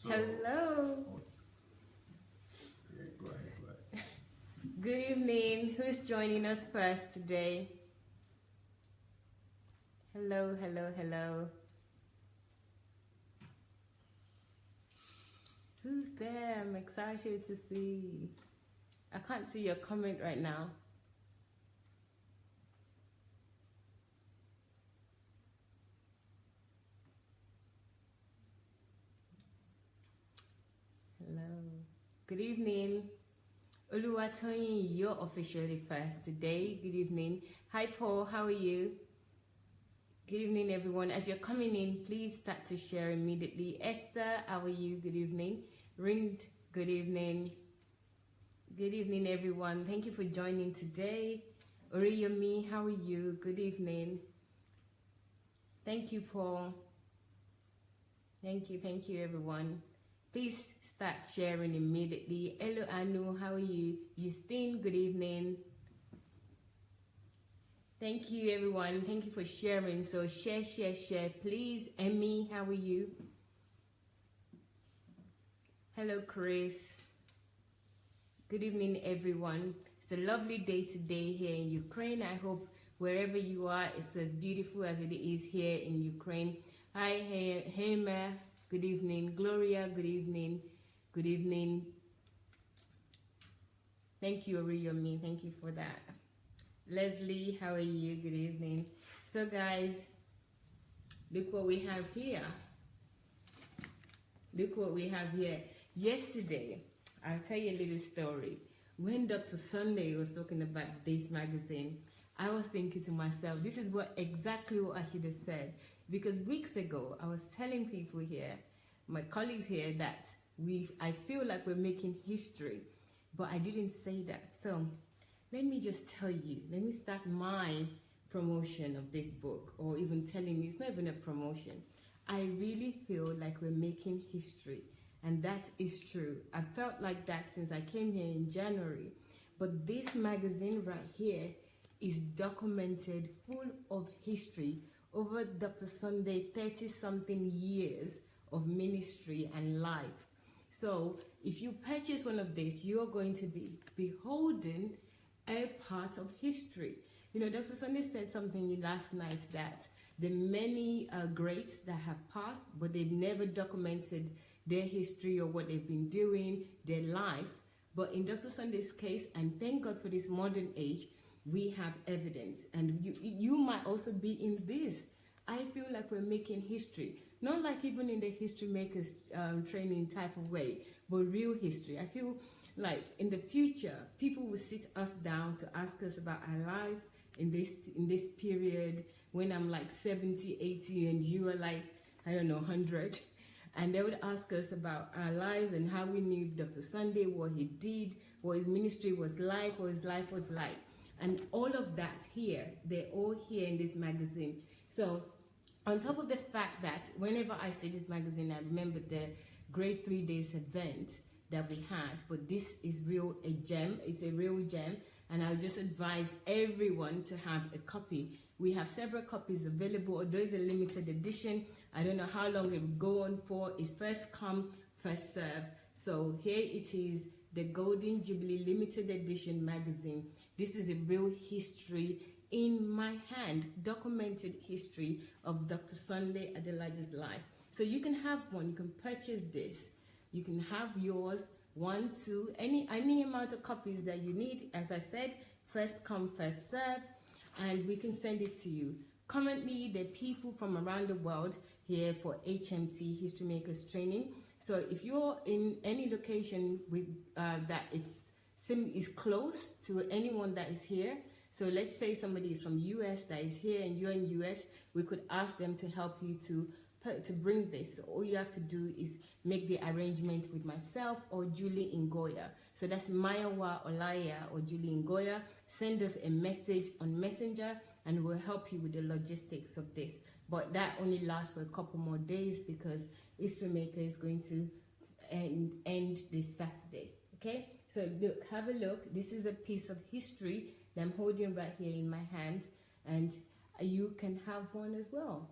Hello. Yeah, go ahead. Good evening. Who's joining us first today? Hello. Who's there? I'm excited to see. I can't see your comment right now. Hello. Good evening. Oluwatoyin, you're officially first today. Good evening. Hi, Paul. How are you? Good evening, everyone. As you're coming in, please start to share immediately. Esther, how are you? Good evening. Rind, good evening. Good evening, everyone. Thank you for joining today. Oriyomi, how are you? Good evening. Thank you, Paul. Thank you, everyone. Please start sharing immediately. Hello, Anu, how are you? Justine, good evening. Thank you, everyone. Thank you for sharing. So share, please. Emmy, how are you? Hello, Chris. Good evening, everyone. It's a lovely day today here in Ukraine. I hope wherever you are, it's as beautiful as it is here in Ukraine. Hi, Hema. Good evening. Gloria, good evening. Good evening. Thank you, Oriyomi. Thank you for that. Leslie, how are you? Good evening. So, guys, look what we have here. Look what we have here. Yesterday, I'll tell you a little story. When Dr. Sunday was talking about this magazine, I was thinking to myself, this is exactly what I should have said. Because weeks ago, I was telling people here, my colleagues here, that I feel like we're making history, but I didn't say that. So let me just tell you, let me start my promotion of this book, or even telling you, it's not even a promotion. I really feel like we're making history, and that is true. I felt like that since I came here in January, but this magazine right here is documented, full of history over Dr. Sunday 30-something years of ministry and life. So if you purchase one of these, you're going to be beholden a part of history. You know, Dr. Sunday said something last night, that the many greats that have passed, but they've never documented their history or what they've been doing, their life. But in Dr. Sunday's case, and thank God for this modern age, we have evidence. And you might also be in this. I feel like we're making history. Not like even in the history makers training type of way, but real history. I feel like in the future, people will sit us down to ask us about our life in this period, when I'm like 70, 80, and you are like, I don't know, 100. And they would ask us about our lives and how we knew Dr. Sunday, what he did, what his ministry was like, what his life was like. And all of that here, they're all here in this magazine. So on top of the fact that whenever I see this magazine, I remember the great 3 days event that we had, but this is a gem. It's a real gem, and I'll just advise everyone to have a copy. We have several copies available, although it's a limited edition. I don't know how long it will go on for. It's first come, first serve. So here it is, the Golden Jubilee Limited Edition magazine. This is a real history in my hand, documented history of Dr. Sunday Adelaja's life. So you can have one, you can purchase this. You can have yours, 1, 2, any amount of copies that you need. As I said, first come, first serve, and we can send it to you. Currently, there are people from around the world here for HMT, History Makers Training. So if you're in any location with that is close to anyone that is here, so let's say somebody is from US that is here and you're in US, we could ask them to help you to bring this. So all you have to do is make the arrangement with myself or Julie Ngoya. So that's Mayawa Olaya or Julie Ngoya. Send us a message on Messenger and we'll help you with the logistics of this. But that only lasts for a couple more days because History Maker is going to end this Saturday. Okay? So look, have a look. This is a piece of history that I'm holding right here in my hand, and you can have one as well.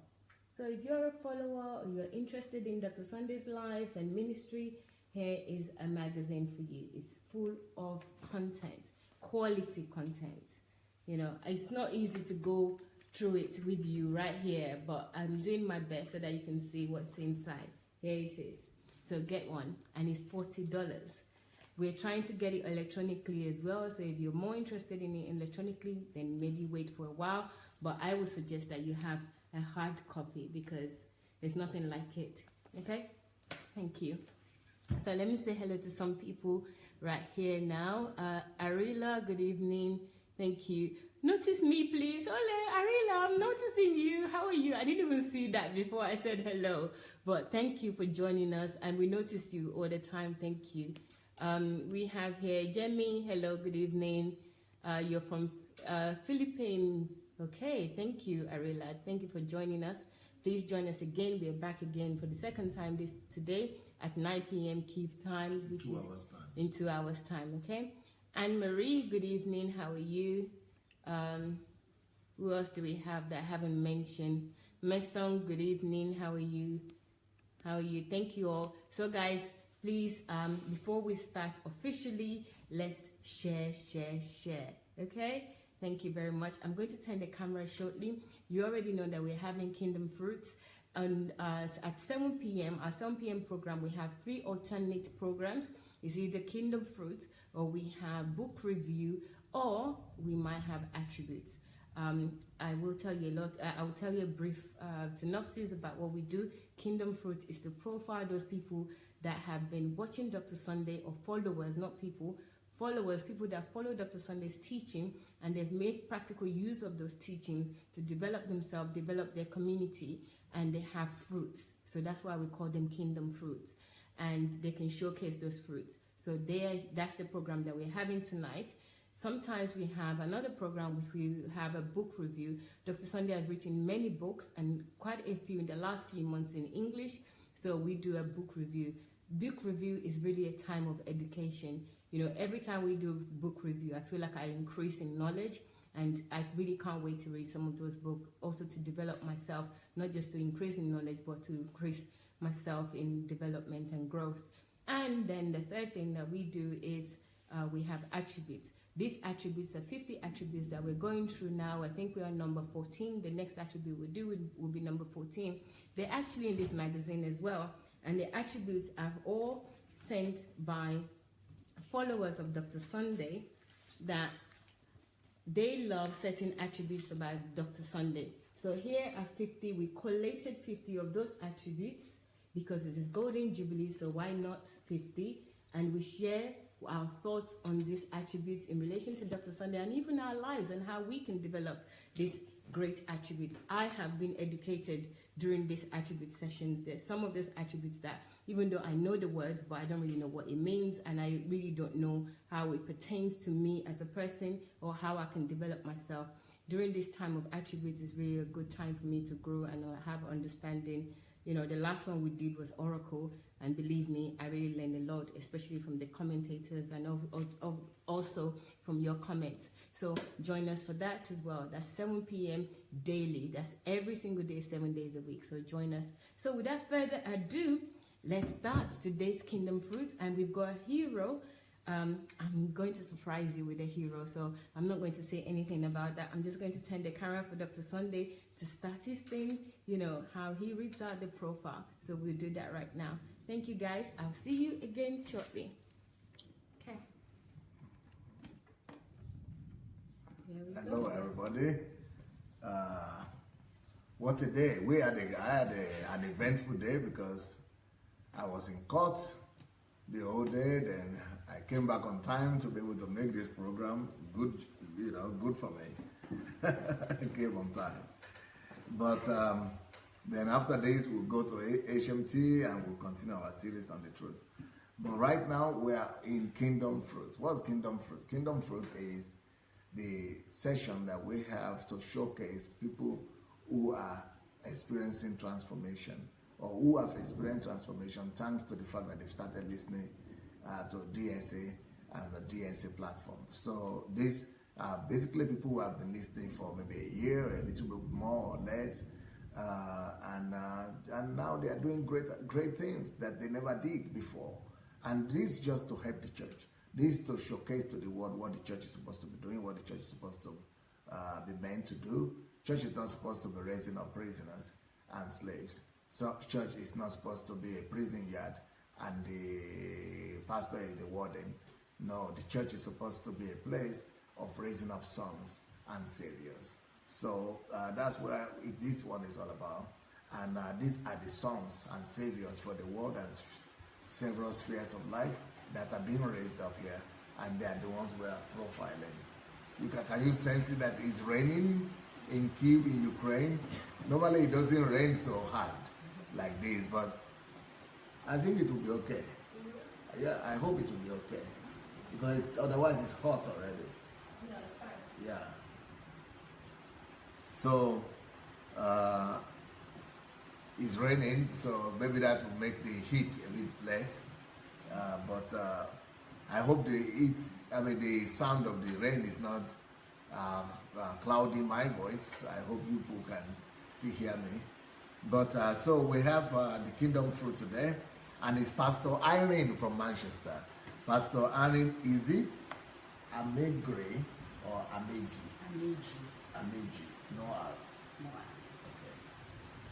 So if you're a follower or you're interested in Dr. Sunday's life and ministry, here is a magazine for you. It's full of content, quality content. You know, it's not easy to go through it with you right here, but I'm doing my best so that you can see what's inside. Here it is. So get one, and it's $40. We're trying to get it electronically as well, so if you're more interested in it electronically, then maybe wait for a while, but I would suggest that you have a hard copy because there's nothing like it. Okay, thank you. So let me say hello to some people right here now. Arila, good evening. Thank you. Notice me, please. Ole, Arila, I'm noticing you. How are you? I didn't even see that before I said hello, but thank you for joining us, and we notice you all the time. Thank you. We have here Jemmy. Hello, good evening. You're from Philippines. Okay, thank you, Arila. Thank you for joining us. Please join us again. We are back again for the second time today at 9 p.m. Kyiv time, which is 2 hours time. in 2 hours time. Okay. Anne Marie, good evening. How are you? Who else do we have that I haven't mentioned? Mesong, good evening. How are you? How are you? Thank you all. So, guys, please, before we start officially, let's share. Okay. Thank you very much. I'm going to turn the camera shortly. You already know that we're having Kingdom Fruits. And at 7 p.m., our 7 p.m. program, we have 3 alternate programs. It's either Kingdom Fruits, or we have book review, or we might have attributes. I will tell you a lot. I will tell you a brief synopsis about what we do. Kingdom Fruits is to profile those people that have been watching Dr. Sunday, or followers, not people. Followers, people that follow Dr. Sunday's teaching, and they've made practical use of those teachings to develop themselves, develop their community, and they have fruits. So that's why we call them Kingdom Fruits, and they can showcase those fruits. So that's the program that we're having tonight. Sometimes we have another program which we have a book review. Dr. Sunday has written many books, and quite a few in the last few months in English. So we do a book review. Book review is really a time of education. You know, every time we do book review, I feel like I increase in knowledge, and I really can't wait to read some of those books, also to develop myself, not just to increase in knowledge, but to increase myself in development and growth. And then the third thing that we do is we have attributes. These attributes are 50 attributes that we're going through now. I think we're on number 14. The next attribute we'll do will be number 14. They're actually in this magazine as well, and the attributes are all sent by followers of Dr. Sunday that they love certain attributes about Dr. Sunday. So here are 50. We collated 50 of those attributes because it is Golden Jubilee, so why not 50? And we share our thoughts on these attributes in relation to Dr. Sunday, and even our lives, and how we can develop these great attributes. I have been educated during these attribute sessions. There's some of these attributes that, even though I know the words, but I don't really know what it means, and I really don't know how it pertains to me as a person, or how I can develop myself. During this time of attributes is really a good time for me to grow and have understanding. You know, the last one we did was Oracle, and believe me, I really learned a lot, especially from the commentators and also from your comments. So join us for that as well. That's 7 p.m. daily. That's every single day, 7 days a week. So join us. So without further ado, let's start today's Kingdom Fruits, and we've got a hero. I'm going to surprise you with a hero, so I'm not going to say anything about that. I'm just going to turn the camera for Dr. Sunday to start his thing, you know, how he reads out the profile. So we'll do that right now. Thank you, guys. I'll see you again shortly. Okay. Hello, everybody. What a day. I had an eventful day because I was in court the whole day. Then I came back on time to be able to make this program. Good, you know, good for me. I came on time. But then after this, we'll go to HMT and we'll continue our series on the truth. But right now, we are in Kingdom Fruits. What's Kingdom Fruits? Kingdom Fruit is the session that we have to showcase people who are experiencing transformation, or who have experienced transformation thanks to the fact that they've started listening to DSA and the DSA platform. So these are basically people who have been listening for maybe a year, a little bit more or less, And now they are doing great things that they never did before. And this is just to help the church. This is to showcase to the world what the church is supposed to be doing, what the church is supposed to be meant to do. Church is not supposed to be raising up prisoners and slaves. So church is not supposed to be a prison yard and the pastor is the warden. No, the church is supposed to be a place of raising up sons and saviors. So that's where this one is all about. And these are the sons and saviors for the world and several spheres of life that are being raised up here, and they are the ones we are profiling. Can you sense it that it's raining in Kyiv in Ukraine? Normally it doesn't rain so hard like this, but I think it will be okay. Yeah, I hope it will be okay, because otherwise it's hot already. Yeah. So it's raining, so maybe that will make the heat a bit less. But I hope the sound of the rain is not clouding my voice. I hope you people can still hear me. But so we have the Kingdom Fruit today, and it's Pastor IRENE from Manchester. Pastor IRENE, is it Amegee or Amegee? Amegee. Amegee. No R. No.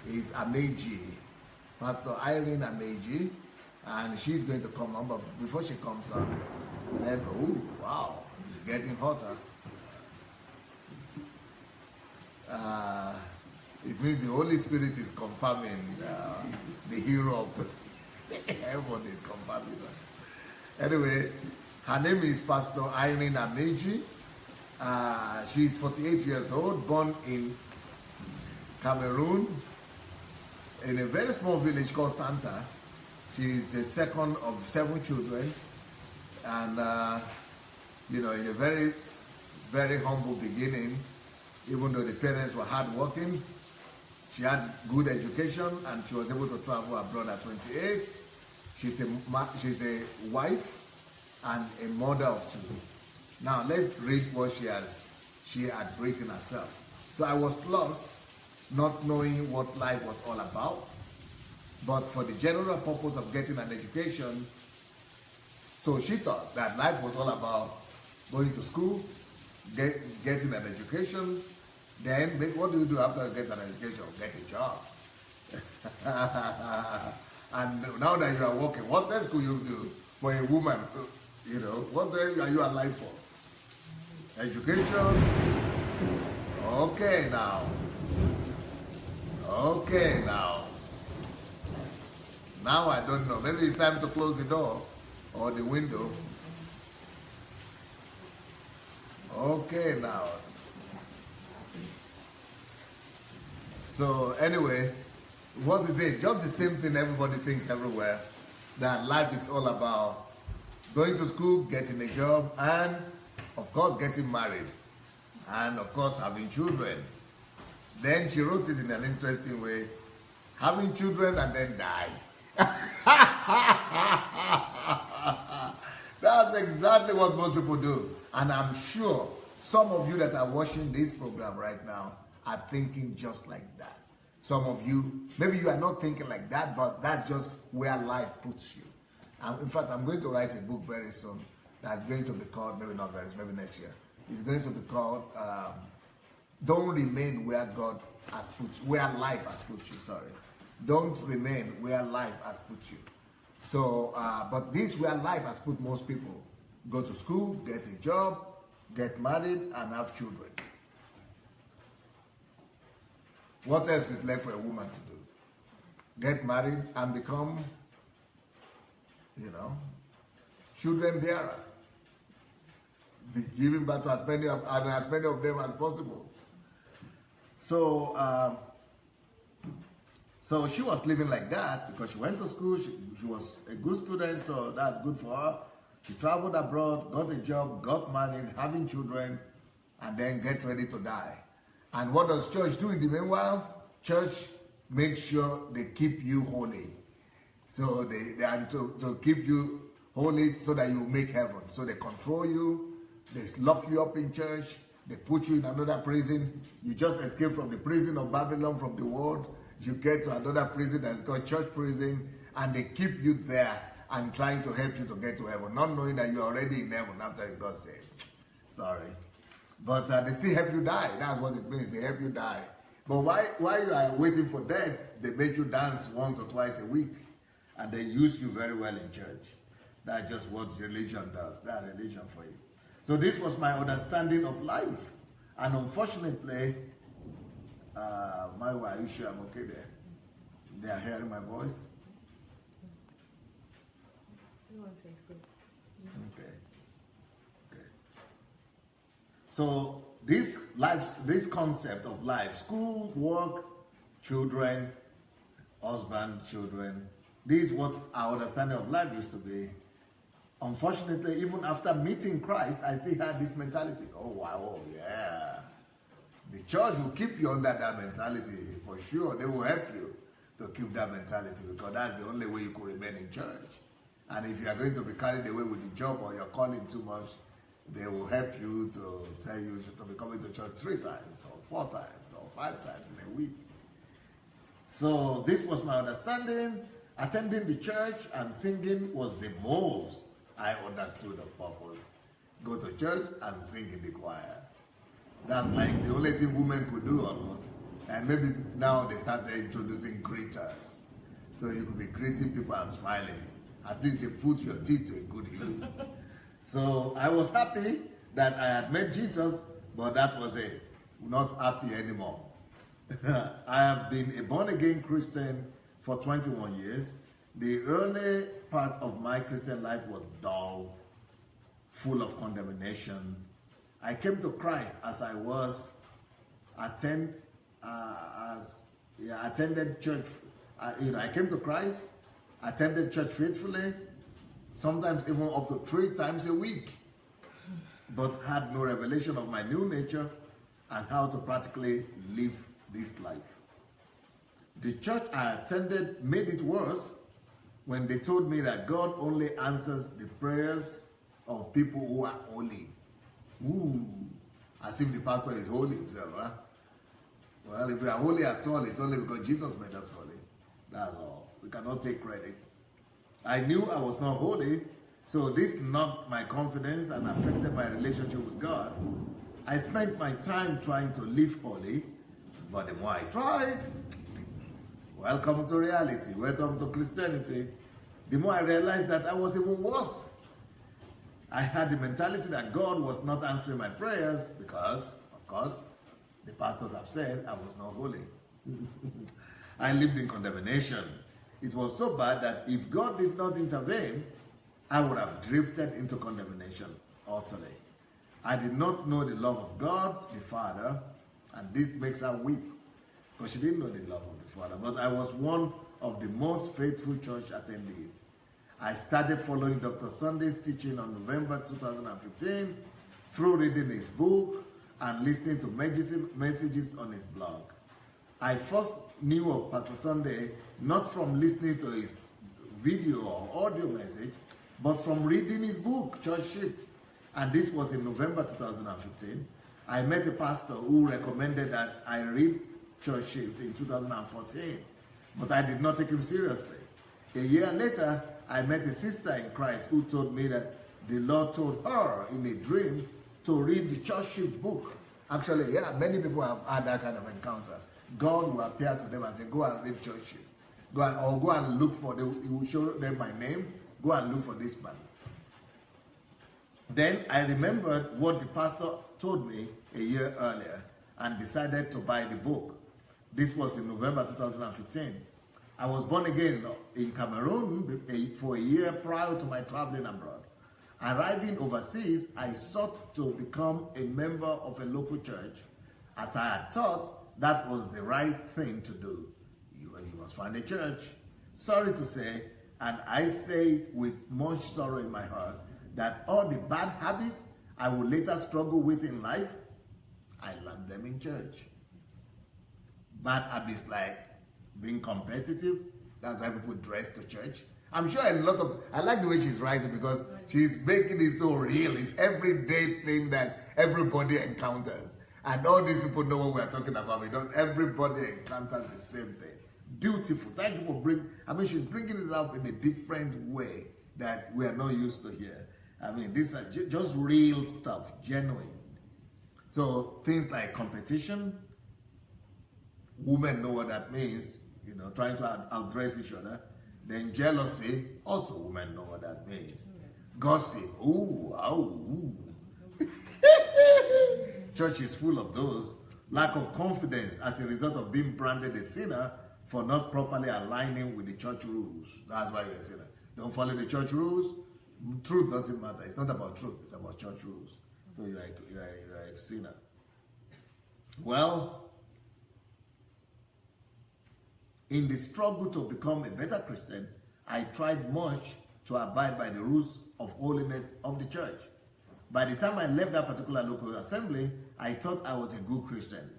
Okay. It's Amegee. Pastor IRENE Amegee. And she's going to come on, but before she comes on, oh wow, it's getting hotter. It means the Holy Spirit is confirming the hero of today. Everybody is confirming that. Anyway, her name is Pastor IRENE Amegee. She's 48 years old, born in Cameroon, in a very small village called Santa. She's the second of 7 children, and in a very, very humble beginning. Even though the parents were hardworking, she had good education, and she was able to travel abroad at 28. She's a wife and a mother of 2. Now let's read what she had written herself. So I was lost, not knowing what life was all about. But for the general purpose of getting an education, so she thought that life was all about going to school, getting an education, then what do you do after you get an education? Get a job. And now that you are working, what else could you do for a woman? What else are you alive for? Education? Okay now. Okay now. Now I don't know. Maybe it's time to close the door or the window. Okay now. So anyway, what is it? Just the same thing everybody thinks everywhere. That life is all about going to school, getting a job, and of course getting married. And of course having children. Then she wrote it in an interesting way. Having children and then die. That's exactly what most people do. And I'm sure some of you that are watching this program right now are thinking just like that. Some of you, maybe you are not thinking like that, but that's just where life puts you. And in fact, I'm going to write a book very soon that's going to be called, maybe not very soon, maybe next year. It's going to be called Don't Remain Where God Has Put You, Where Life Has Put You, sorry. Don't remain where life has put you. So, but this where life has put most people. Go to school, get a job, get married, and have children. What else is left for a woman to do? Get married and become, children bearer. Be giving birth to as many of them as possible. So she was living like that because she went to school, she was a good student, so that's good for her. She traveled abroad, got a job, got married, having children, and then get ready to die. And what does church do in the meanwhile? Church makes sure they keep you holy. So they are to keep you holy so that you make heaven. So they control you, they lock you up in church, they put you in another prison. You just escaped from the prison of Babylon, from the world. you get to another prison that's called church prison, and they keep you there and trying to help you to get to heaven, not knowing that you're already in heaven after you got saved. Sorry. But they still help you die. That's what it means. They help you die. But while you are waiting for death, they make you dance once or twice a week. And they use you very well in church. That's just what religion does. That's religion for you. So this was my understanding of life. And unfortunately, my wife, are you sure I'm okay there? They are hearing my voice? Okay. Okay. So this concept of life, school, work, children, husband, children, this is what our understanding of life used to be. Unfortunately, even after meeting Christ, I still had this mentality. Oh, wow, oh, yeah. The church will keep you under that mentality for sure. They will help you to keep that mentality because that's the only way you could remain in church. And if you are going to be carried away with the job or you're calling too much, they will help you to tell you to be coming to church 3 times or 4 times or 5 times in a week. So this was my understanding. Attending the church and singing was the most I understood of purpose. Go to church and sing in the choir. That's like the only thing women could do almost. And maybe now they started introducing greeters. So you could be greeting people and smiling. At least they put your teeth to a good use. So I was happy that I had met Jesus, but that was it. Not happy anymore. I have been a born-again Christian for 21 years. The early part of my Christian life was dull, full of condemnation. I came to Christ as I was attended church. I came to Christ, attended church faithfully, sometimes even up to 3 times a week, but had no revelation of my new nature and how to practically live this life. The church I attended made it worse when they told me that God only answers the prayers of people who are holy. Ooh, as if the pastor is holy himself, huh? Well, if we are holy at all, it's only because Jesus made us holy. That's all. We cannot take credit. I knew I was not holy, so this knocked my confidence and affected my relationship with God. I spent my time trying to live holy, but the more I tried, welcome to reality, welcome to Christianity, the more I realized that I was even worse. I had the mentality that God was not answering my prayers because, of course, the pastors have said I was not holy. I lived in condemnation. It was so bad that if God did not intervene, I would have drifted into condemnation utterly. I did not know the love of God, the Father, and this makes her weep because she didn't know the love of the Father. But I was one of the most faithful church attendees. I started following Dr. Sunday's teaching on November 2015 through reading his book and listening to messages on his blog. I first knew of Pastor Sunday not from listening to his video or audio message, but from reading his book, Church Shift. And this was in November 2015. I met a pastor who recommended that I read Church Shift in 2014, but I did not take him seriously. A year later, I met a sister in Christ who told me that the Lord told her in a dream to read the Church Shift book. Actually, yeah, many people have had that kind of encounter. God will appear to them and say, go and read Church Shift. Go and look for, he will show them my name, go and look for this man. Then I remembered what the pastor told me a year earlier and decided to buy the book. This was in November 2015. I was born again in Cameroon for a year prior to my traveling abroad. Arriving overseas, I sought to become a member of a local church as I had thought that was the right thing to do. You must find a church. Sorry to say, and I say it with much sorrow in my heart, that all the bad habits I will later struggle with in life, I learned them in church. Bad habits like being competitive, that's why people dress to church. I'm sure I like the way she's writing because she's making it so real. It's everyday thing that everybody encounters. And all these people know what we're talking about. Everybody encounters the same thing. Beautiful. Thank you for bringing. I mean, she's bringing it up in a different way that we are not used to here. I mean, these are just real stuff, genuine. So things like competition, women know what that means. You know, trying to outdress each other. Then jealousy, also women know what that means. Gossip, ooh, oh, ooh. Church is full of those. Lack of confidence as a result of being branded a sinner for not properly aligning with the church rules. That's why you're a sinner. Don't follow the church rules. Truth doesn't matter. It's not about truth. It's about church rules. So you're a sinner. Well, in the struggle to become a better Christian, I tried much to abide by the rules of holiness of the church. By the time I left that particular local assembly, I thought I was a good Christian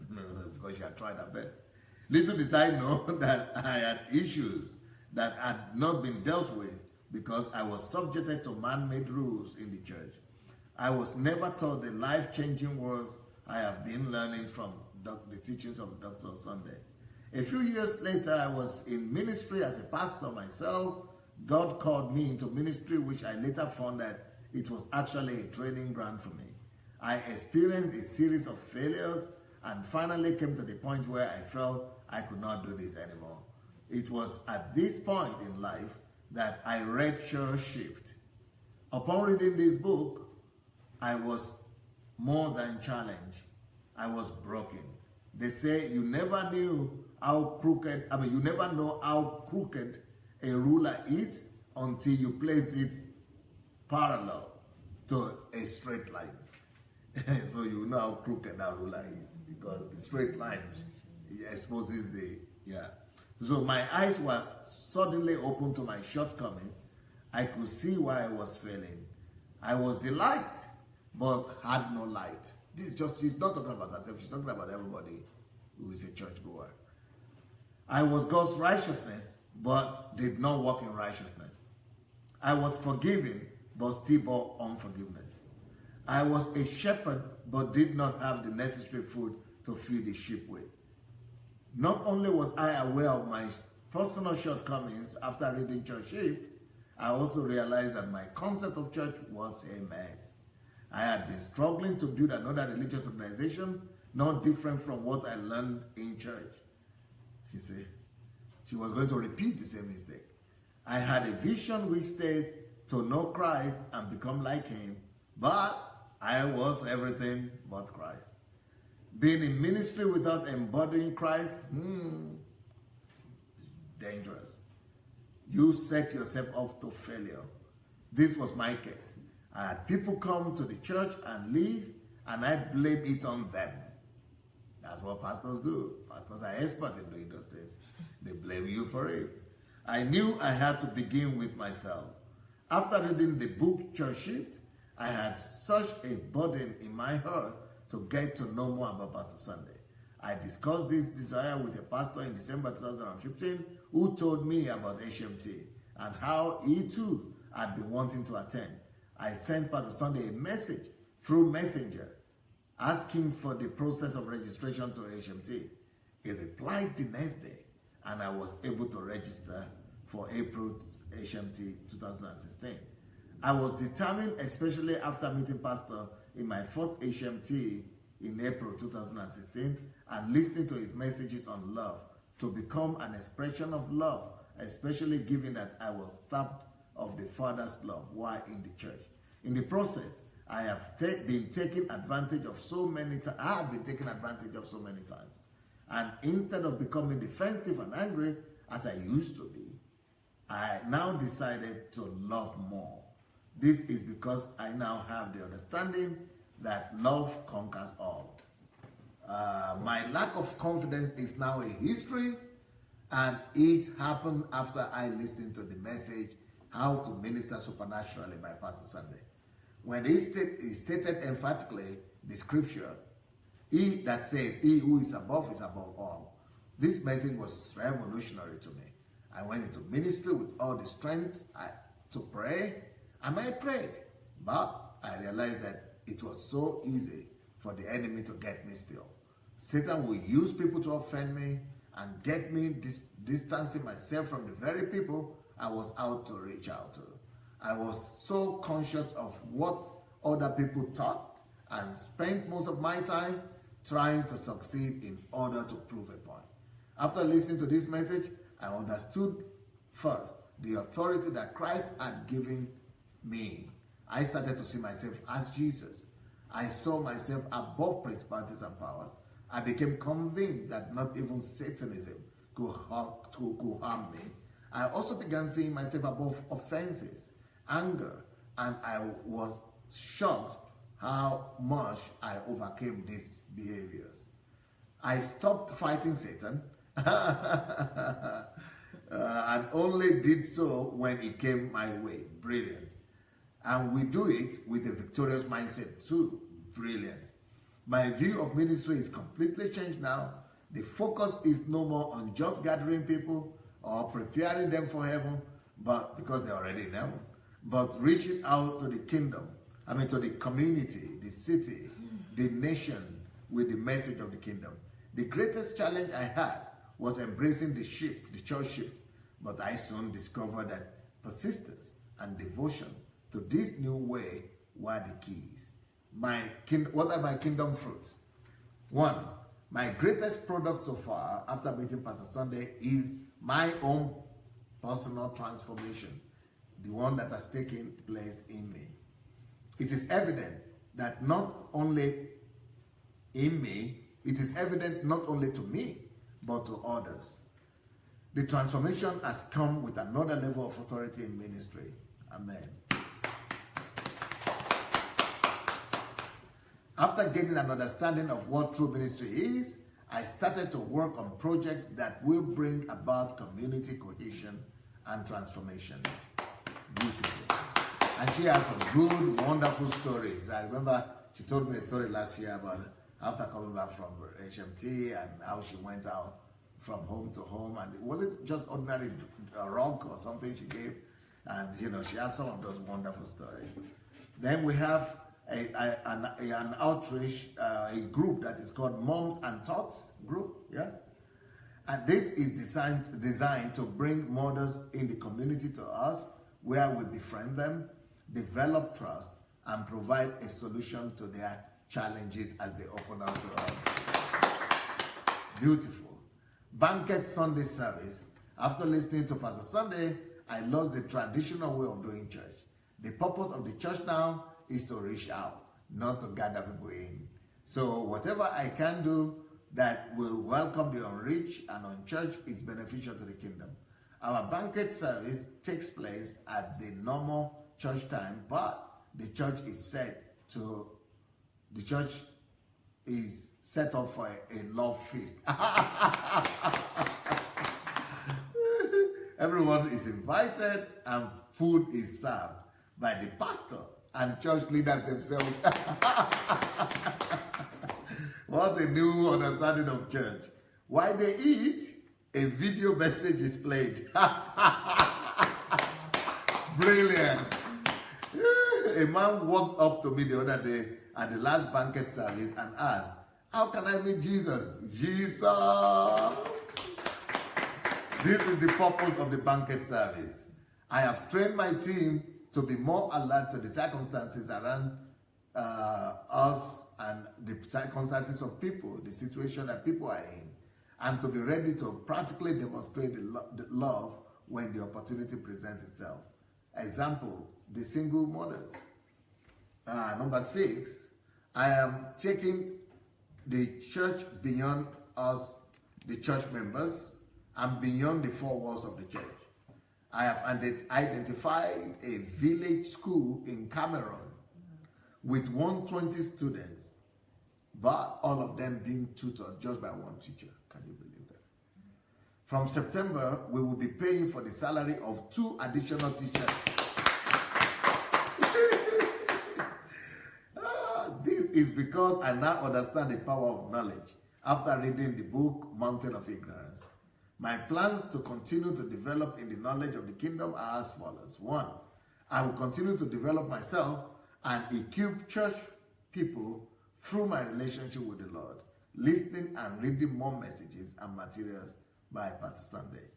because she had tried her best. Little did I know that I had issues that had not been dealt with because I was subjected to man-made rules in the church. I was never taught the life-changing words I have been learning from the teachings of Dr. Sunday. A few years later, I was in ministry as a pastor myself. God called me into ministry, which I later found that it was actually a training ground for me. I experienced a series of failures and finally came to the point where I felt I could not do this anymore. It was at this point in life that I read Church Shift. Upon reading this book, I was more than challenged. I was broken. They say you never know how crooked a ruler is until you place it parallel to a straight line. So you know how crooked that ruler is because the straight line exposes So my eyes were suddenly open to my shortcomings. I could see why I was failing. I was the light, but had no light. She's not talking about herself, she's talking about everybody who is a churchgoer. I was God's righteousness, but did not walk in righteousness. I was forgiven, but still bore unforgiveness. I was a shepherd, but did not have the necessary food to feed the sheep with. Not only was I aware of my personal shortcomings after reading Church Shift, I also realized that my concept of church was a mess. I had been struggling to build another religious organization, not different from what I learned in church. She said she was going to repeat the same mistake. I had a vision which says to know Christ and become like him, but I was everything but Christ. Being in ministry without embodying Christ, dangerous. You set yourself up to failure. This was my case. I had people come to the church and leave, and I blame it on them. That's what pastors do. Pastors are experts in doing those things. They blame you for it. I knew I had to begin with myself. After reading the book Church Shift, I had such a burden in my heart to get to know more about Pastor Sunday. I discussed this desire with a pastor in December 2015 who told me about HMT and how he too had been wanting to attend. I sent Pastor Sunday a message through Messenger asking for the process of registration to HMT. He replied the next day and I was able to register for April HMT 2016. I was determined, especially after meeting Pastor in my first HMT in April 2016 and listening to his messages on love, to become an expression of love, especially given that I was starved of the Father's love while in the church. In the process, I have been taken advantage of so many times. I have been taken advantage of so many times. And instead of becoming defensive and angry, as I used to be, I now decided to love more. This is because I now have the understanding that love conquers all. My lack of confidence is now a history, and it happened after I listened to the message, How to Minister Supernaturally by Pastor Sunday. When he stated emphatically the scripture, he that says, he who is above all. This message was revolutionary to me. I went into ministry with all the strength to pray, and I prayed. But I realized that it was so easy for the enemy to get me still. Satan will use people to offend me, and get me distancing myself from the very people I was out to reach out to. I was so conscious of what other people thought and spent most of my time trying to succeed in order to prove a point. After listening to this message, I understood first the authority that Christ had given me. I started to see myself as Jesus. I saw myself above principalities and powers. I became convinced that not even Satanism could harm me. I also began seeing myself above offenses, anger, and I was shocked how much I overcame these behaviors. I stopped fighting Satan and only did so when it came my way. Brilliant. And we do it with a victorious mindset too. Brilliant. My view of ministry is completely changed now. The focus is no more on just gathering people or preparing them for heaven, but because they're already in heaven, but reaching out to the kingdom, to the community, the city, the nation with the message of the kingdom. The greatest challenge I had was embracing the shift, the church shift, but I soon discovered that persistence and devotion to this new way were the keys. What are my kingdom fruits? 1, my greatest product so far after meeting Pastor Sunday is my own personal transformation, the one that has taken place in me. It is evident that not only in me, it is evident not only to me, but to others. The transformation has come with another level of authority in ministry. Amen. After gaining an understanding of what true ministry is, I started to work on projects that will bring about community cohesion and transformation. Beautiful. And she has some good, wonderful stories. I remember she told me a story last year about after coming back from HMT and how she went out from home to home. And was it just ordinary rug or something she gave? And, she had some of those wonderful stories. Then we have an outreach, a group that is called Moms and Tots group, yeah? And this is designed to bring mothers in the community to us, where we befriend them, develop trust, and provide a solution to their challenges as they open up to us. Beautiful. Banquet Sunday service. After listening to Pastor Sunday, I lost the traditional way of doing church. The purpose of the church now is to reach out, not to gather people in. So whatever I can do that will welcome the unreached and unchurched is beneficial to the kingdom. Our banquet service takes place at the normal church time, but the church is set up for a love feast. Everyone is invited and food is served by the pastor and church leaders themselves. What a new understanding of church. While they eat, a video message is played. Brilliant. A man walked up to me the other day at the last banquet service and asked, "How can I meet Jesus?" Jesus! This is the purpose of the banquet service. I have trained my team to be more alert to the circumstances around us and the circumstances of people, the situation that people are in, and to be ready to practically demonstrate the love when the opportunity presents itself. Example, the single mothers. Number 6, I am taking the church beyond us, the church members, and beyond the 4 walls of the church. I have identified a village school in Cameroon with 120 students, but all of them being tutored just by one teacher. Can you believe that? From September, we will be paying for the salary of 2 additional teachers. This is because I now understand the power of knowledge after reading the book Mountain of Ignorance. My plans to continue to develop in the knowledge of the kingdom are as follows. 1, I will continue to develop myself and equip church people through my relationship with the Lord, listening and reading more messages and materials by Pastor Sunday.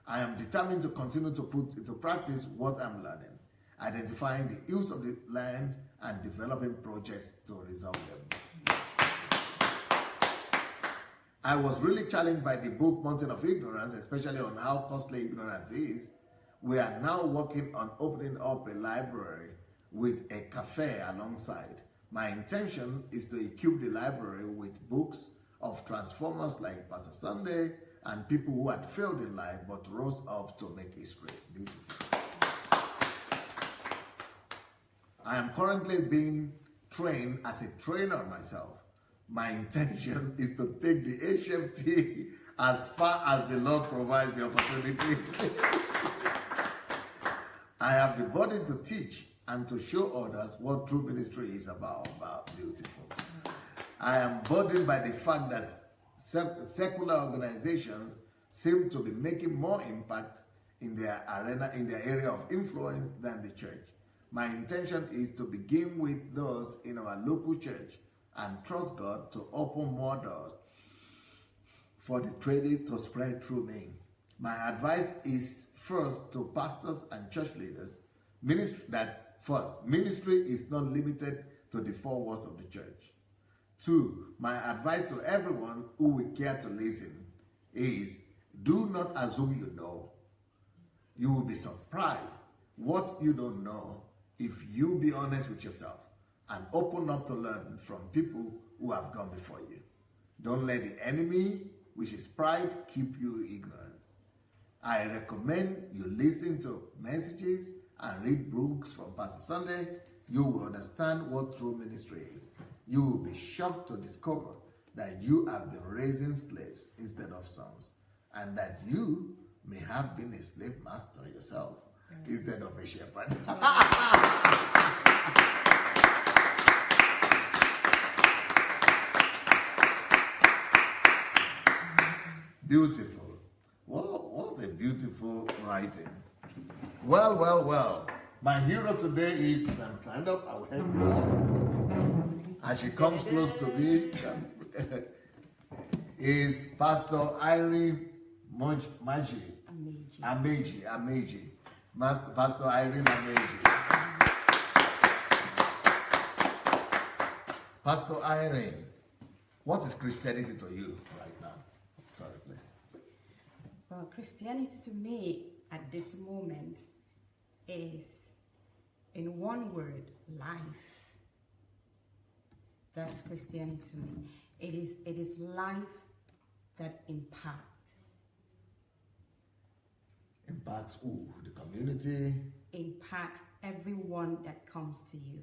I am determined to continue to put into practice what I'm learning, identifying the ills of the land and developing projects to resolve them. I was really challenged by the book Mountain of Ignorance, especially on how costly ignorance is. We are now working on opening up a library with a cafe alongside. My intention is to equip the library with books of transformers like Pastor Sunday and people who had failed in life but rose up to make history. Beautiful. I am currently being trained as a trainer myself. My intention is to take the HFT as far as the Lord provides the opportunity. I have the body to teach and to show others what true ministry is about. Beautiful. I am burdened by the fact that secular organizations seem to be making more impact in their area of influence than the church. My intention is to begin with those in our local church and trust God to open more doors for the training to spread through me. My advice is first to pastors and church leaders, ministry is not limited to the four walls of the church. 2, my advice to everyone who will care to listen is do not assume you know. You will be surprised what you don't know if you be honest with yourself and open up to learn from people who have gone before you. Don't let the enemy, which is pride, keep you ignorant. I recommend you listen to messages and read books from Pastor Sunday. You will understand what true ministry is. You will be shocked to discover that you have been raising slaves instead of sons, and that you may have been a slave master yourself instead of a shepherd. Beautiful. Well, what a beautiful writing. Well. My hero today is, you can stand up, I will help you. As she comes close to me, is Pastor IRENE Ngooh Amegee. Pastor IRENE Amegee. Pastor IRENE, what is Christianity to you right now? Sorry, please. Well, Christianity to me at this moment is, in one word, life. That's Christianity to me. It is life that impacts. Impacts who? The community? Impacts everyone that comes to you.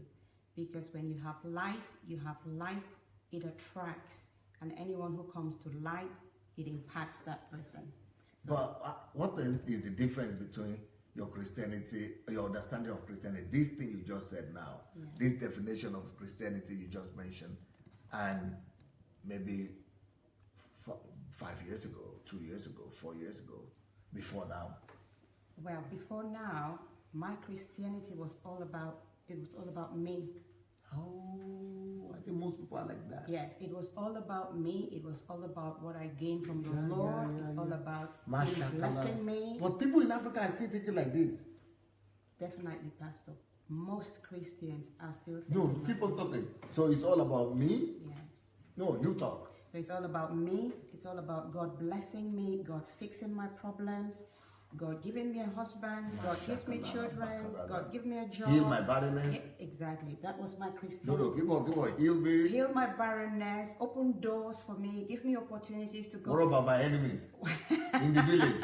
Because when you have life, you have light, it attracts. And anyone who comes to light, it impacts that person. So, but what is the difference between your Christianity, your understanding of Christianity, this thing you just said now, this definition of Christianity you just mentioned, and maybe 5 years ago, 2 years ago, 4 years ago, before now? Well, before now, my Christianity was all about me. Oh, I think most people are like that. Yes, it was all about me. It was all about what I gained from the Lord. It's all about Him blessing me. But people in Africa are still thinking like this. Definitely, Pastor. Most Christians are still thinking No, like keep on this. talking. So it's all about me? Yes. No, you talk. So it's all about me. It's all about God blessing me, God fixing my problems, God giving me a husband, God gives me children, God give me a job. Heal my barrenness. Exactly. That was my Christianity. No, give on. Heal me. Heal my barrenness, open doors for me, give me opportunities to go. What about my enemies in the village?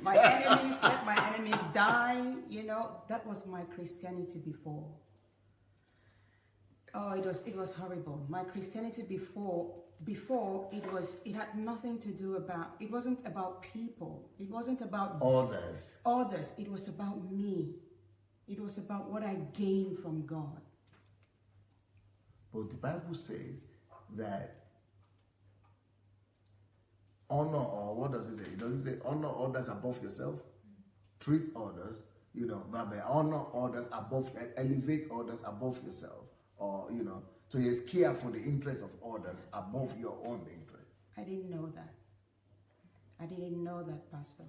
My enemies, let my enemies die. You know, that was my Christianity before. Oh, it was horrible. My Christianity before it had nothing to do about, it wasn't about people. It wasn't about others. It was about me. It was about what I gained from God. But the Bible says that honor, or what does it say? It doesn't say honor others above yourself. Treat others, but honor others above, elevate others above yourself. Or, so he care for the interests of others above your own interest. I didn't know that. I didn't know that, Pastor.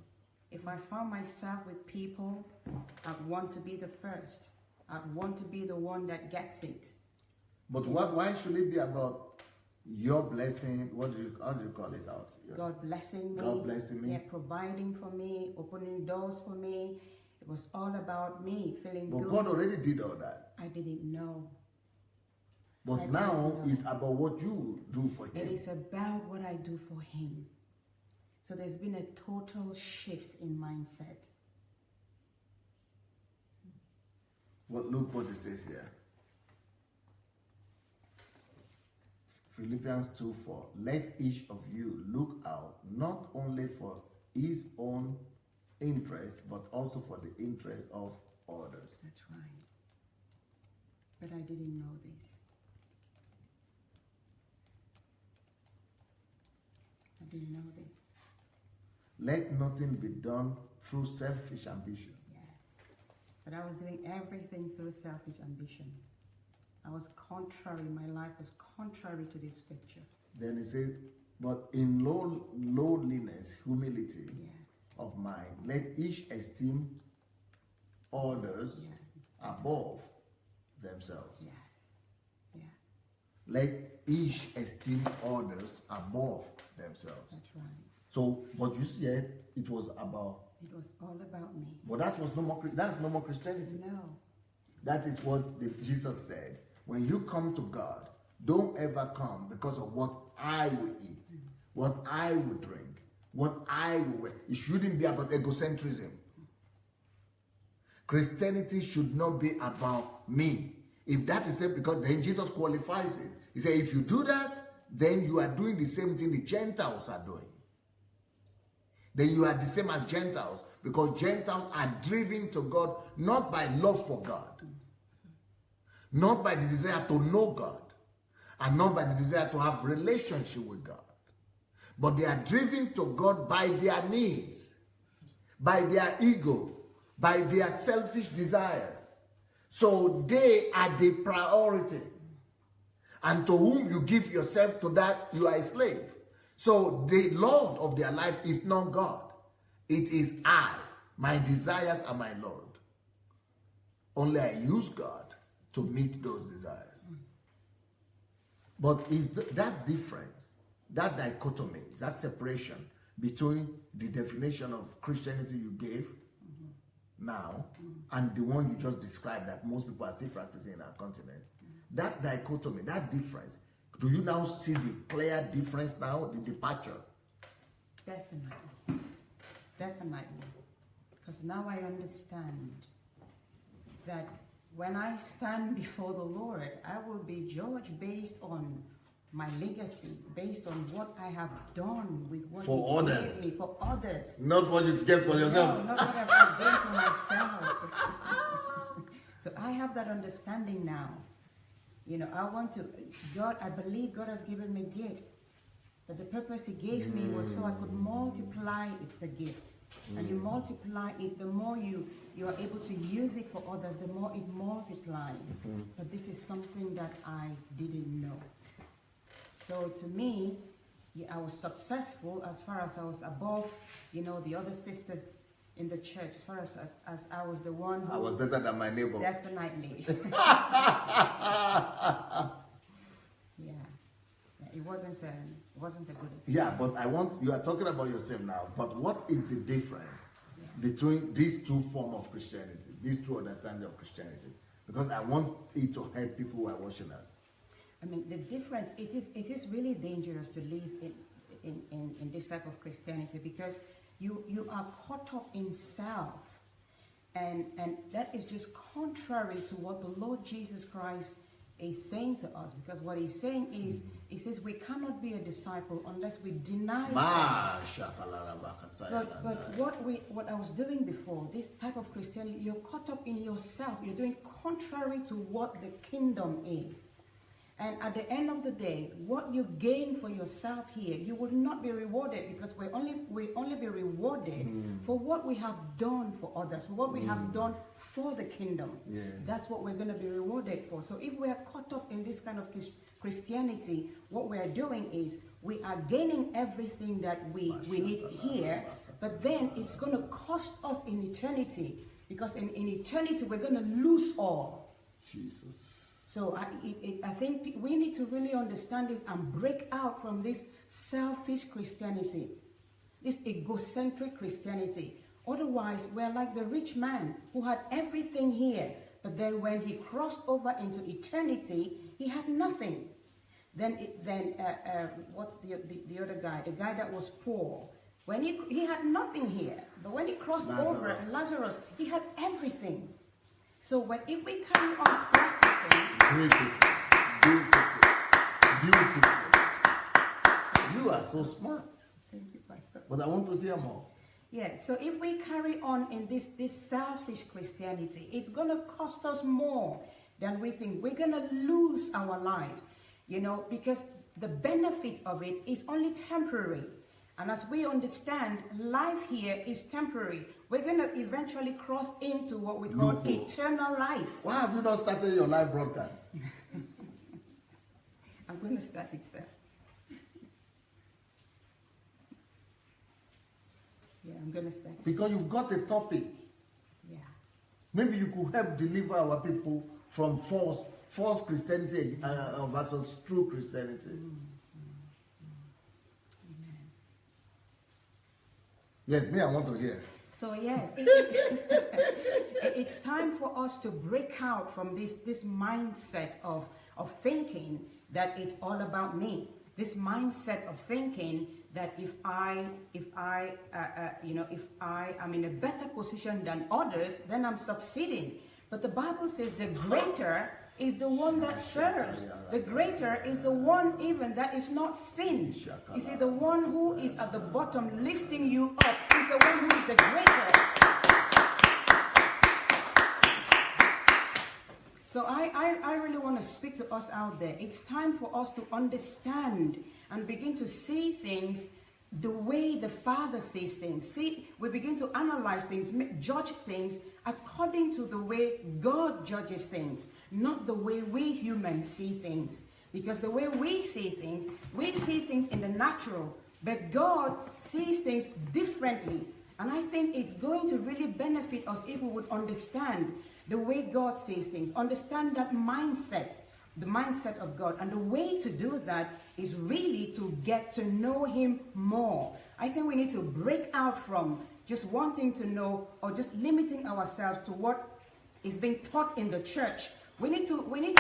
If I found myself with people, I'd want to be the first. I'd want to be the one that gets it. But why should it be about your blessing? How do you call it out? God blessing me. God blessing me. Yeah, providing for me, opening doors for me. It was all about me feeling good. But God already did all that. I didn't know. But now it's about what you do for Him. It is about what I do for Him. So there's been a total shift in mindset. Well, look what it says here. Philippians 2:4. Let each of you look out not only for his own interest, but also for the interest of others. That's right. But I didn't know this. I didn't know this. Let nothing be done through selfish ambition. Yes. But I was doing everything through selfish ambition. I was contrary, my life was contrary to this scripture. Then he says, but in lowliness, humility of mind, let each esteem others above themselves. Yes. Yeah. Let each esteem others above themselves. That's right. So, but you said it was about. It was all about me. But that was no more. That's no more Christianity. No. That is what Jesus said. When you come to God, don't ever come because of what I will eat, what I will drink, what I will wear. It shouldn't be about egocentrism. Christianity should not be about me. If that is it, because then Jesus qualifies it. He said, if you do that, then you are doing the same thing the Gentiles are doing. Then you are the same as Gentiles, because Gentiles are driven to God not by love for God, not by the desire to know God, and not by the desire to have relationship with God, but they are driven to God by their needs, by their ego, by their selfish desires. So they are the priority, and to whom you give yourself to that, you are a slave. So the Lord of their life is not God. It is I. My desires are my Lord. Only I use God to meet those desires. But is that difference, that dichotomy, that separation between the definition of Christianity you gave now and the one you just described that most people are still practicing in our continent, that dichotomy, that difference, do you now see the clear difference now, the departure? Definitely. Definitely. Because now I understand that when I stand before the Lord, I will be judged based on my legacy, based on what I have done with what for He others. gave me, for others. Not what you get for yourself. No, not what I've done for myself. So I have that understanding now. You know, I believe God has given me gifts. But the purpose He gave me was so I could multiply the gifts. And you multiply it, the more you are able to use it for others, the more it multiplies. But this is something that I didn't know. So to me, I was successful as far as I was above, the other sisters in the church, as far as I was the one who... I was better than my neighbor. Definitely. Yeah. It wasn't a good experience. Yeah, but you are talking about yourself now, but what is the difference between these two forms of Christianity, these two understandings of Christianity? Because I want it to help people who are watching us. I mean, the difference, it is really dangerous to live in this type of Christianity, because you are caught up in self, and that is just contrary to what the Lord Jesus Christ is saying to us. Because what He's saying is, He says we cannot be a disciple unless we deny self. But what I was doing before, this type of Christianity, you're caught up in yourself. You're doing contrary to what the kingdom is. And at the end of the day, what you gain for yourself here, you will not be rewarded, because we only be rewarded for what we have done for others, for what we have done for the kingdom. Yes. That's what we're going to be rewarded for. So if we are caught up in this kind of Christianity, what we are doing is we are gaining everything that we need here, but then it's going to cost us in eternity, because in eternity we're going to lose all. Jesus. So I think we need to really understand this and break out from this selfish Christianity, this egocentric Christianity. Otherwise, we're like the rich man who had everything here, but then when he crossed over into eternity, he had nothing. Then what's the other guy? The guy that was poor. When he had nothing here, but when he crossed over, Lazarus, he had everything. So if we carry on practicing, beautiful. You are so smart. Thank you, Pastor. But I want to hear more. Yeah, so if we carry on in this selfish Christianity, it's going to cost us more than we think. We're going to lose our lives, because the benefit of it is only temporary. And as we understand, life here is temporary. We're going to eventually cross into what we call eternal life. Why have you not started your live broadcast? I'm going to start it, sir. Yeah, I'm going to start it. Because you've got a topic. Yeah. Maybe you could help deliver our people from false Christianity versus true Christianity. Yes, me, I want to hear. So yes, it's time for us to break out from this mindset of thinking that it's all about me. This mindset of thinking that if I am in a better position than others, then I'm succeeding. But the Bible says the greater is the one that serves. The greater is the one even that is not sin. You see, the one who is at the bottom lifting you up is the one who is the greater. So I really want to speak to us out there. It's time for us to understand and begin to see things the way the Father sees things. See, we begin to analyze things, judge things according to the way God judges things, not the way we humans see things. Because the way we see things in the natural, but God sees things differently. And I think it's going to really benefit us if we would understand the way God sees things, understand that mindset, the mindset of God. And the way to do that is really to get to know Him more. I think we need to break out from just wanting to know or just limiting ourselves to what is being taught in the church. We need to be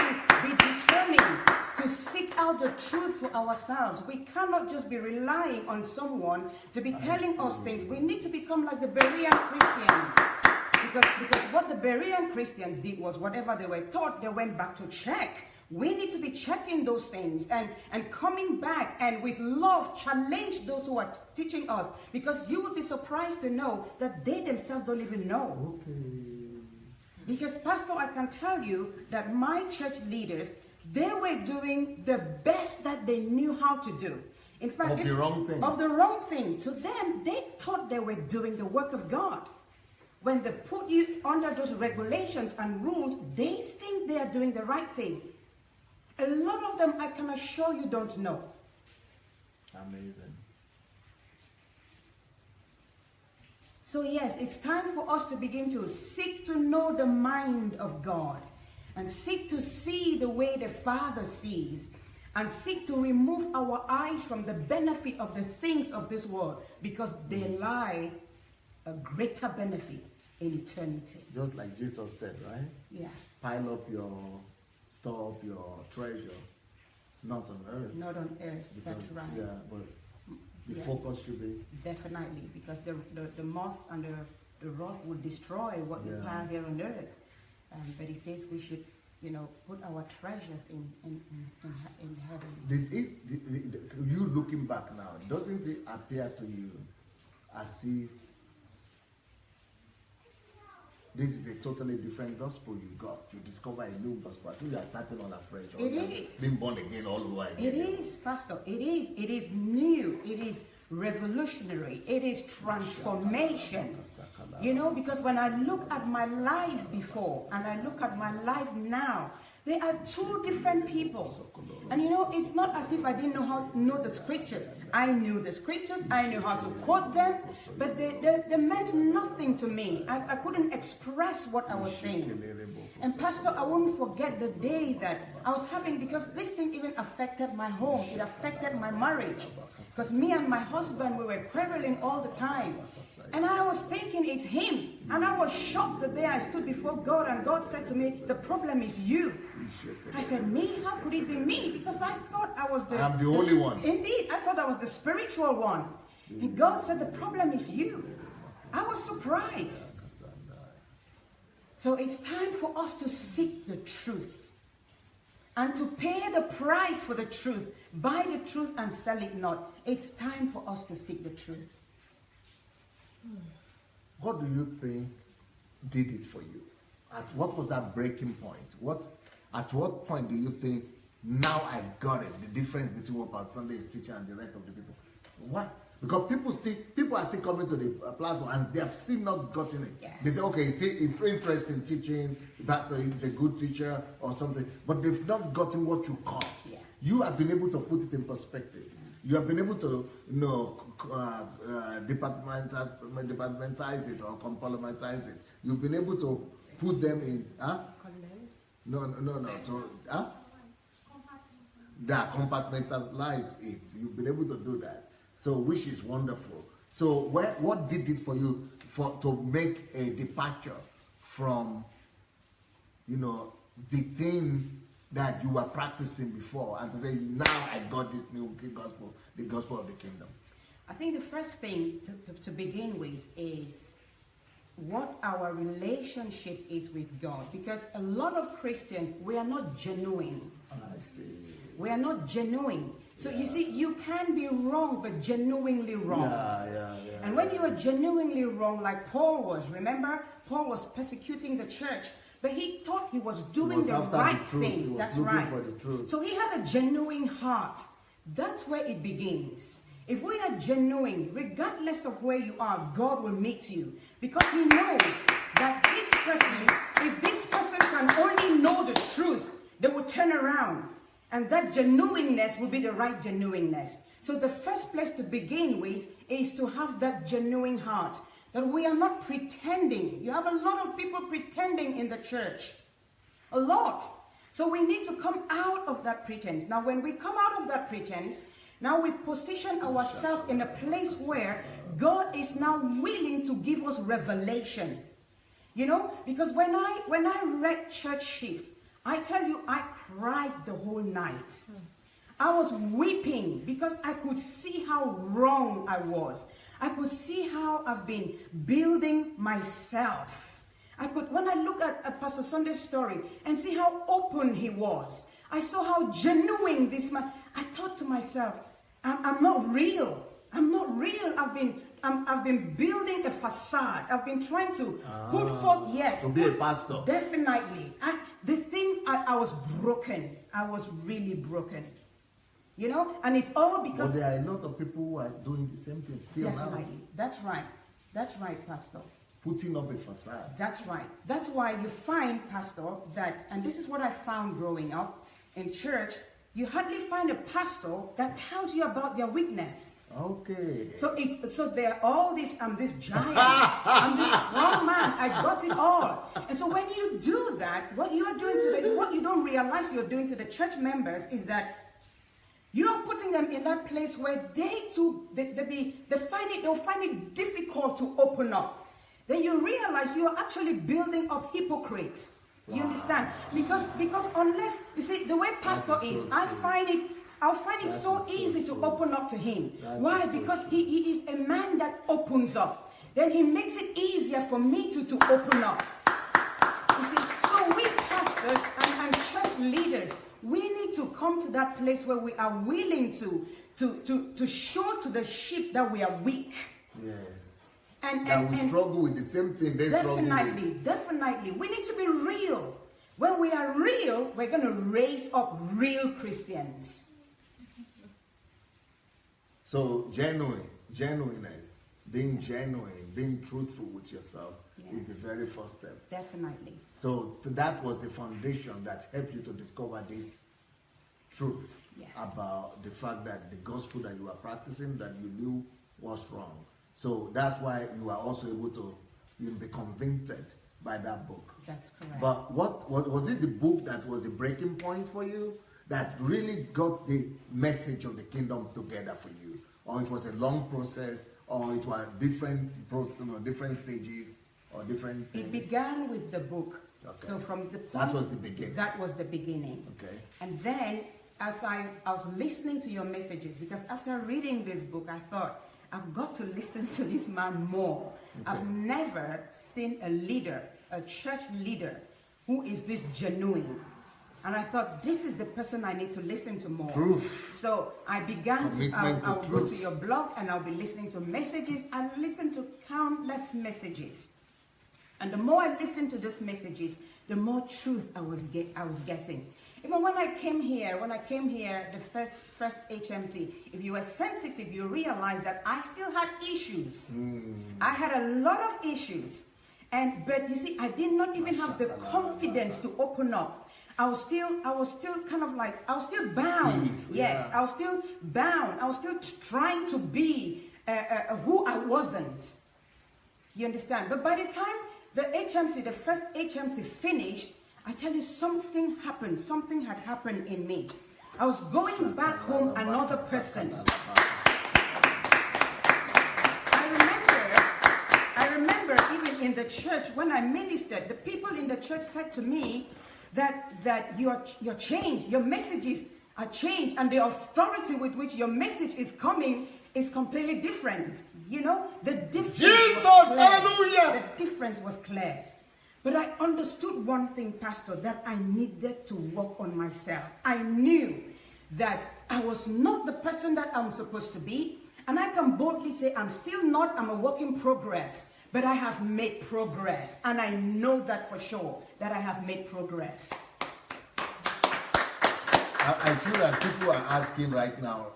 determined to seek out the truth for ourselves. We cannot just be relying on someone to be telling us things. We need to become like the Berean Christians. Because what the Berean Christians did was whatever they were taught, they went back to check. We need to be checking those things and coming back and with love challenge those who are teaching us. Because you would be surprised to know that they themselves don't even know. Okay. Because, Pastor, I can tell you that my church leaders, they were doing the best that they knew how to do. In fact, of the wrong thing. Of the wrong thing. To them, they thought they were doing the work of God. When they put you under those regulations and rules, they think they are doing the right thing. A lot of them, I can assure you, don't know. Amazing. So yes, it's time for us to begin to seek to know the mind of God and seek to see the way the Father sees and seek to remove our eyes from the benefit of the things of this world, because they lie a greater benefit in eternity. Just like Jesus said, right? Yeah. Pile up store up your treasure, not on earth. Not on earth, because, that's right. Yeah, but the focus should be. Definitely, because the moth and the wrath would destroy what we have here on earth. But He says we should, put our treasures in heaven. You looking back now, doesn't it appear to you as if this is a totally different gospel you got. You discover a new gospel. I think you are starting on afresh. It is. Being born again all over again. It is, Pastor. It is. It is new. It is revolutionary. It is transformation. You know, because when I look at my life before and I look at my life now, they are two different people. And you know, it's not as if I didn't know how to know the scriptures. I knew the scriptures, I knew how to quote them, but they meant nothing to me. I couldn't express what I was saying. And Pastor, I won't forget the day that I was having, because this thing even affected my home, it affected my marriage. Because me and my husband, we were quarreling all the time. And I was thinking it's him. And I was shocked the day I stood before God and God said to me, the problem is you. I said, me? How could it be me? Because I thought I was I'm the only one. Indeed, I thought I was the spiritual one. And God said, the problem is you. I was surprised. So it's time for us to seek the truth. And to pay the price for the truth. Buy the truth and sell it not. It's time for us to seek the truth. What do you think did it for you? What was that breaking point? At what point do you think, now I got it, the difference between what Pastor Sunday is teaching and the rest of the people? What? Because people are still coming to the platform and they have still not gotten it. Yeah. They say, okay, it's interesting teaching, he's a good teacher or something, but they've not gotten what you caught. Yeah. You have been able to put it in perspective. You have been able to, departmentalize it or compartmentalize it. You've been able to put them in, No. So, compartmentalize it. You've been able to do that. So, which is wonderful. So, what did it for you to make a departure from, the thing that you were practicing before, and to say, now I got this new gospel, the gospel of the kingdom? I think the first thing to begin with is what our relationship is with God. Because a lot of Christians, we are not genuine. I see. We are not genuine. So you see, you can be wrong, but genuinely wrong. Yeah. And when you are genuinely wrong, like Paul was, remember? Paul was persecuting the church. But he thought he was doing the right thing. That's right. So he had a genuine heart. That's where it begins. If we are genuine, regardless of where you are, God will meet you. Because he knows that this person, if this person can only know the truth, they will turn around. And that genuineness will be the right genuineness. So the first place to begin with is to have that genuine heart. That we are not pretending. You have a lot of people pretending in the church. A lot. So we need to come out of that pretense. Now when we come out of that pretense, now we position ourselves in a place where God is now willing to give us revelation. Because when I read Church Shift, I tell you, I cried the whole night. I was weeping because I could see how wrong I was. I could see how I've been building myself. When I look at Pastor Sunday's story and see how open he was, I saw how genuine this man. I thought to myself, I'm not real. I'm not real. I've been building a facade. I've been trying to put forth, yes. To be a pastor. Definitely. I was broken. I was really broken. And it's all because... But there are a lot of people who are doing the same thing still definitely. Now. That's right. That's right, Pastor. Putting up a facade. That's right. That's why you find, Pastor, that, and this is what I found growing up in church, you hardly find a pastor that tells you about their weakness. Okay. So there are all this, I'm this giant, I'm this strong man, I got it all. And so when you do that, what you are doing what you don't realize you're doing to the church members is that you're putting them in that place where they'll find it difficult to open up. Then you realize you are actually building up hypocrites. You understand? Because unless you see the way Pastor is, I'll find it so easy to open up to him. Why? Because he is a man that opens up. Then he makes it easier for me to open up. You see, so we pastors and church leaders, we need to come to that place where we are willing to show to the sheep that we are weak. Yes. that we struggle with the same thing they struggle with. Definitely. We need to be real. When we are real, we're going to raise up real Christians. So genuineness, being genuine, being truthful with yourself is the very first step. Definitely. So that was the foundation that helped you to discover this truth about the fact that the gospel that you are practicing, that you knew was wrong. So that's why you are also able to be convicted by that book. That's correct. But what was it, the book that was the breaking point for you, that really got the message of the kingdom together for you? Or it was a long process, or it was different stages, or different things? It began with the book. Okay. So from the point, that was the beginning. That was the beginning. Okay. And then as I was listening to your messages, because after reading this book, I thought, I've got to listen to this man more. Okay. I've never seen a leader, a church leader, who is this genuine. And I thought, this is the person I need to listen to more. Truth. So I began I'll go to your blog and I'll be listening to messages and listen to countless messages. And the more I listened to those messages, the more truth I was getting. Even when I came here, the first HMT, if you were sensitive, you realize that I still had issues. I had a lot of issues. But you see, I did not even have the confidence to open up. I was still kind of like, I was still bound. Yes, I was still bound. I was still trying to be who I wasn't. You understand? But by the time the first HMT finished, I tell you, something happened. Something had happened in me. I was going back home another person. I remember even in the church when I ministered, the people in the church said to me that you're changed, your messages are changed, and the authority with which your message is coming is completely different. You know, the difference was clear. Hallelujah! The difference was clear. But I understood one thing, Pastor, that I needed to work on myself. I knew that I was not the person that I'm supposed to be. And I can boldly say I'm still not, I'm a work in progress. But I have made progress. And I know that for sure, that I have made progress. I feel that people are asking right now,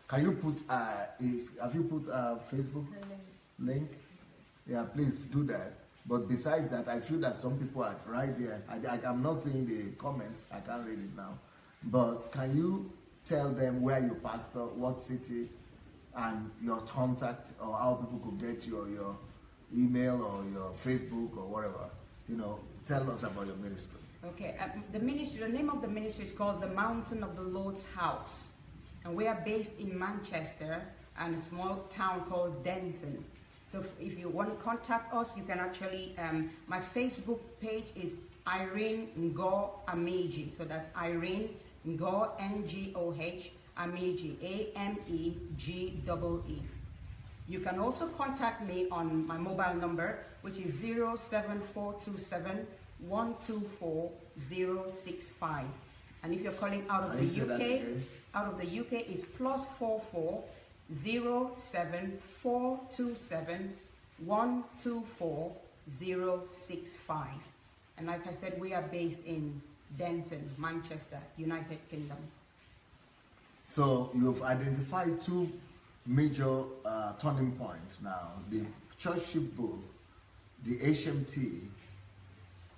can you put, have you put a Facebook link? Yeah, please do that. But besides that, I feel that some people are right there. I'm not seeing the comments. I can't read it now. But can you tell them where you pastor, what city, and your contact, or how people could get your email or your Facebook or whatever? You know, tell us about your ministry. Okay, the name of the ministry is called the Mountain of the Lord's House. And we are based in Manchester and a small town called Denton. So if you want to contact us, you can actually, my Facebook page is IRENE NGOH Amegee. So that's IRENE NGOH, NGOH, Amegee, AMEGEE. You can also contact me on my mobile number, which is 07427 124 065. And if you're calling out of the UK, it's +44 07427 124 065. And like I said, we are based in Denton, Manchester, United Kingdom. So you've identified two major turning points now: the churchship book, the HMT,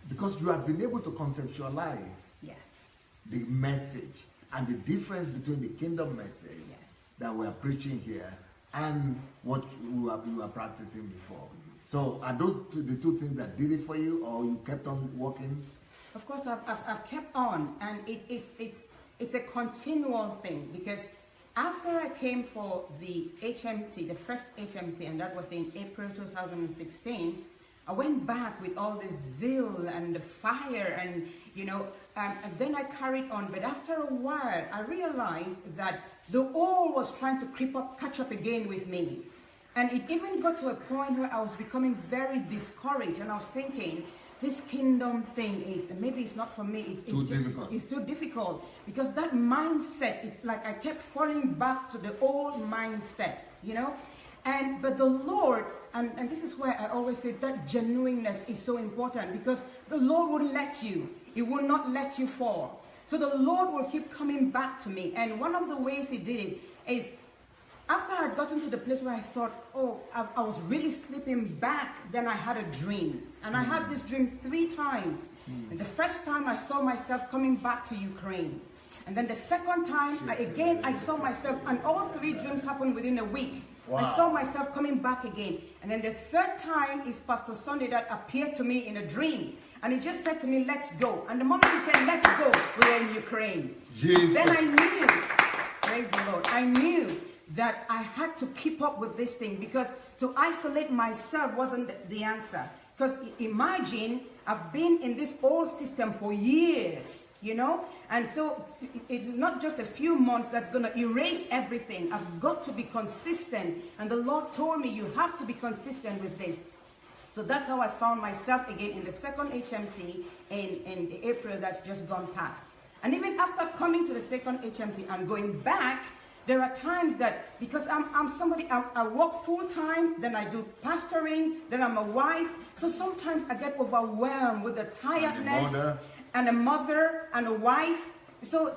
because you have been able to conceptualize the message and the difference between the kingdom message that we are preaching here and what you are practicing before. So are those the two things that did it for you, or you kept on working? Of course, I've kept on, and it's a continual thing, because after I came for the HMT, the first HMT, and that was in April 2016, I went back with all the zeal and the fire, and and then I carried on. But after a while, I realized that the oil was trying to catch up again with me. And it even got to a point where I was becoming very discouraged, and I was thinking, this kingdom thing maybe it's not for me. It's too difficult, because that mindset, it's like I kept falling back to the old mindset, But the Lord and this is where I always say that genuineness is so important, because the Lord wouldn't let you. He will not let you fall. So the Lord will keep coming back to me. And one of the ways he did it is, after I had gotten to the place where I thought, oh, I was really slipping back, then I had a dream. And I had this dream 3 times. And the first time I saw myself coming back to Ukraine. And then the second time, I saw myself, and all 3 dreams happened within a week. Wow. I saw myself coming back again. And then the 3rd time is Pastor Sunday that appeared to me in a dream. And he just said to me, let's go. And the moment he said, let's go, we were in Ukraine. Jesus. Then I knew, praise the Lord, I knew that I had to keep up with this thing, because to isolate myself wasn't the answer. Because imagine, I've been in this old system for years, you know? And so it's not just a few months that's going to erase everything. I've got to be consistent. And the Lord told me, you have to be consistent with this. So that's how I found myself again in the 2nd HMT in April that's just gone past. And even after coming to the 2nd HMT and going back, there are times that, because I'm somebody, I work full time, then I do pastoring, then I'm a wife. So sometimes I get overwhelmed with the tiredness, and a mother and a wife. So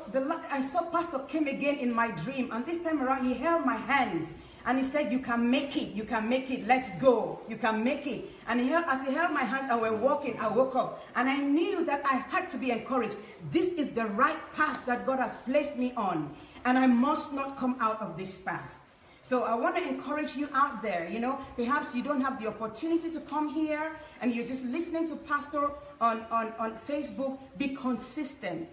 I saw Pastor came again in my dream, and this time around he held my hands and he said, you can make it, let's go, you can make it. And as he held my hands and we're walking, I woke up and I knew that I had to be encouraged. This is the right path that God has placed me on. And I must not come out of this path. So I want to encourage you out there, you know, perhaps you don't have the opportunity to come here and you're just listening to Pastor on Facebook. Be consistent.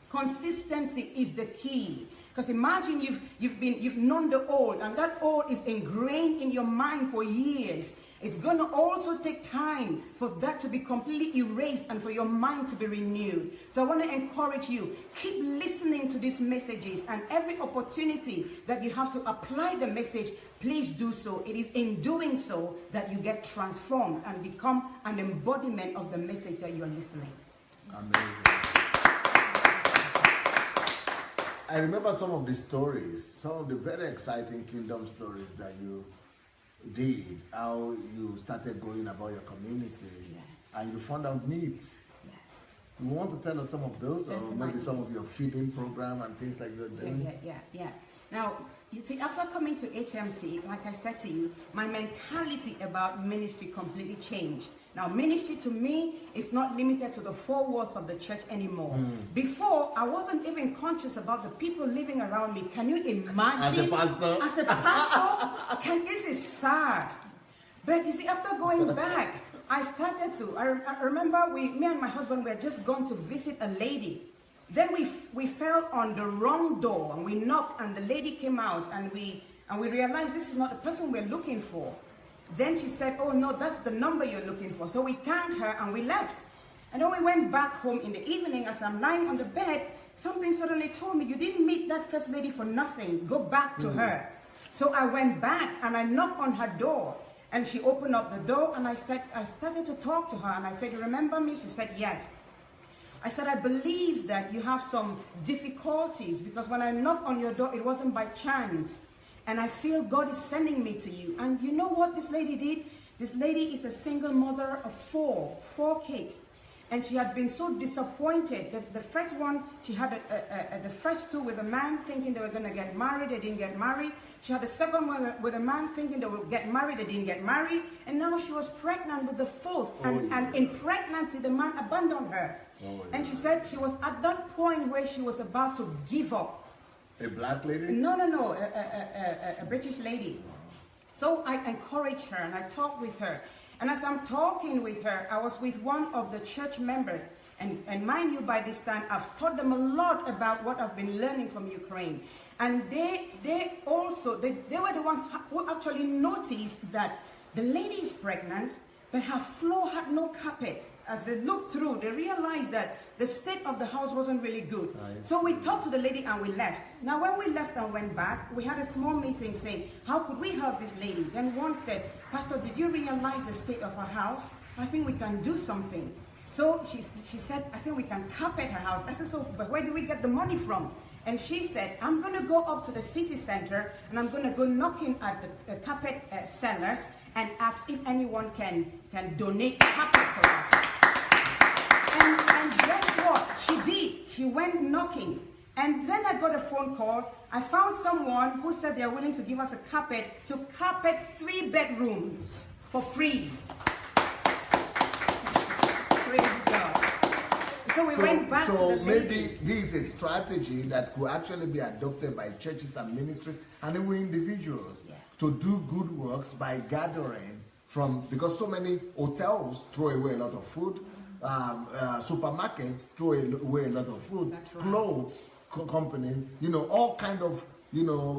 Consistency is the key. Because imagine you've known the old, and that old is ingrained in your mind for years. It's going to also take time for that to be completely erased and for your mind to be renewed. So I want to encourage you, keep listening to these messages, and every opportunity that you have to apply the message, please do so. It is in doing so that you get transformed and become an embodiment of the message that you're listening. Amazing. I remember some of the stories, some of the very exciting kingdom stories that you did, how you started going about your community, yes, and you found out needs. Yes. You want to tell us some of those, or maybe some of your feeding program and things like that? Yeah. Now, you see, after coming to HMT, like I said to you, my mentality about ministry completely changed. Now, ministry to me is not limited to the 4 walls of the church anymore. Before, I wasn't even conscious about the people living around me. Can you imagine? As a pastor? This is sad. But you see, after going back, I started to. I remember me and my husband were just going to visit a lady. Then we fell on the wrong door, and we knocked, and the lady came out, and we realized this is not the person we're looking for. Then she said, oh no, that's the number you're looking for. So we thanked her and we left. And then we went back home in the evening. As I'm lying on the bed, something suddenly told me, you didn't meet that first lady for nothing. Go back to her. So I went back and I knocked on her door. And she opened up the door, and I started to talk to her, and I said, you remember me? She said, yes. I said, I believe that you have some difficulties, because when I knocked on your door, it wasn't by chance. And I feel God is sending me to you. And you know what this lady did? This lady is a single mother of 4 kids. And she had been so disappointed. The first one, she had the first 2 with a man thinking they were going to get married. They didn't get married. She had the second one with a man thinking they would get married. They didn't get married. And now she was pregnant with the 4th. And in pregnancy, the man abandoned her. And she said she was at that point where she was about to give up. A black lady? No, a British lady. So I encouraged her and I talked with her. And as I'm talking with her, I was with one of the church members. And mind you, by this time, I've taught them a lot about what I've been learning from Ukraine. And they were the ones who actually noticed that the lady is pregnant, but her floor had no carpet. As they looked through, they realized that the state of the house wasn't really good. So we talked to the lady and we left. Now when we left and went back, we had a small meeting saying, how could we help this lady? Then one said, Pastor, did you realize the state of her house? I think we can do something. So she said, I think we can carpet her house. I said, so, but where do we get the money from? And she said, I'm going to go up to the city center and I'm going to go knocking at the carpet sellers, and asked if anyone can donate carpet for us. And guess what? She did. She went knocking. And then I got a phone call. I found someone who said they're willing to give us a carpet to carpet 3 bedrooms for free. Praise God. So we went back to the lady. So maybe this is a strategy that could actually be adopted by churches and ministries and even individuals to do good works by gathering from, because so many hotels throw away a lot of food, supermarkets throw away a lot of food, clothes companies, all kind of,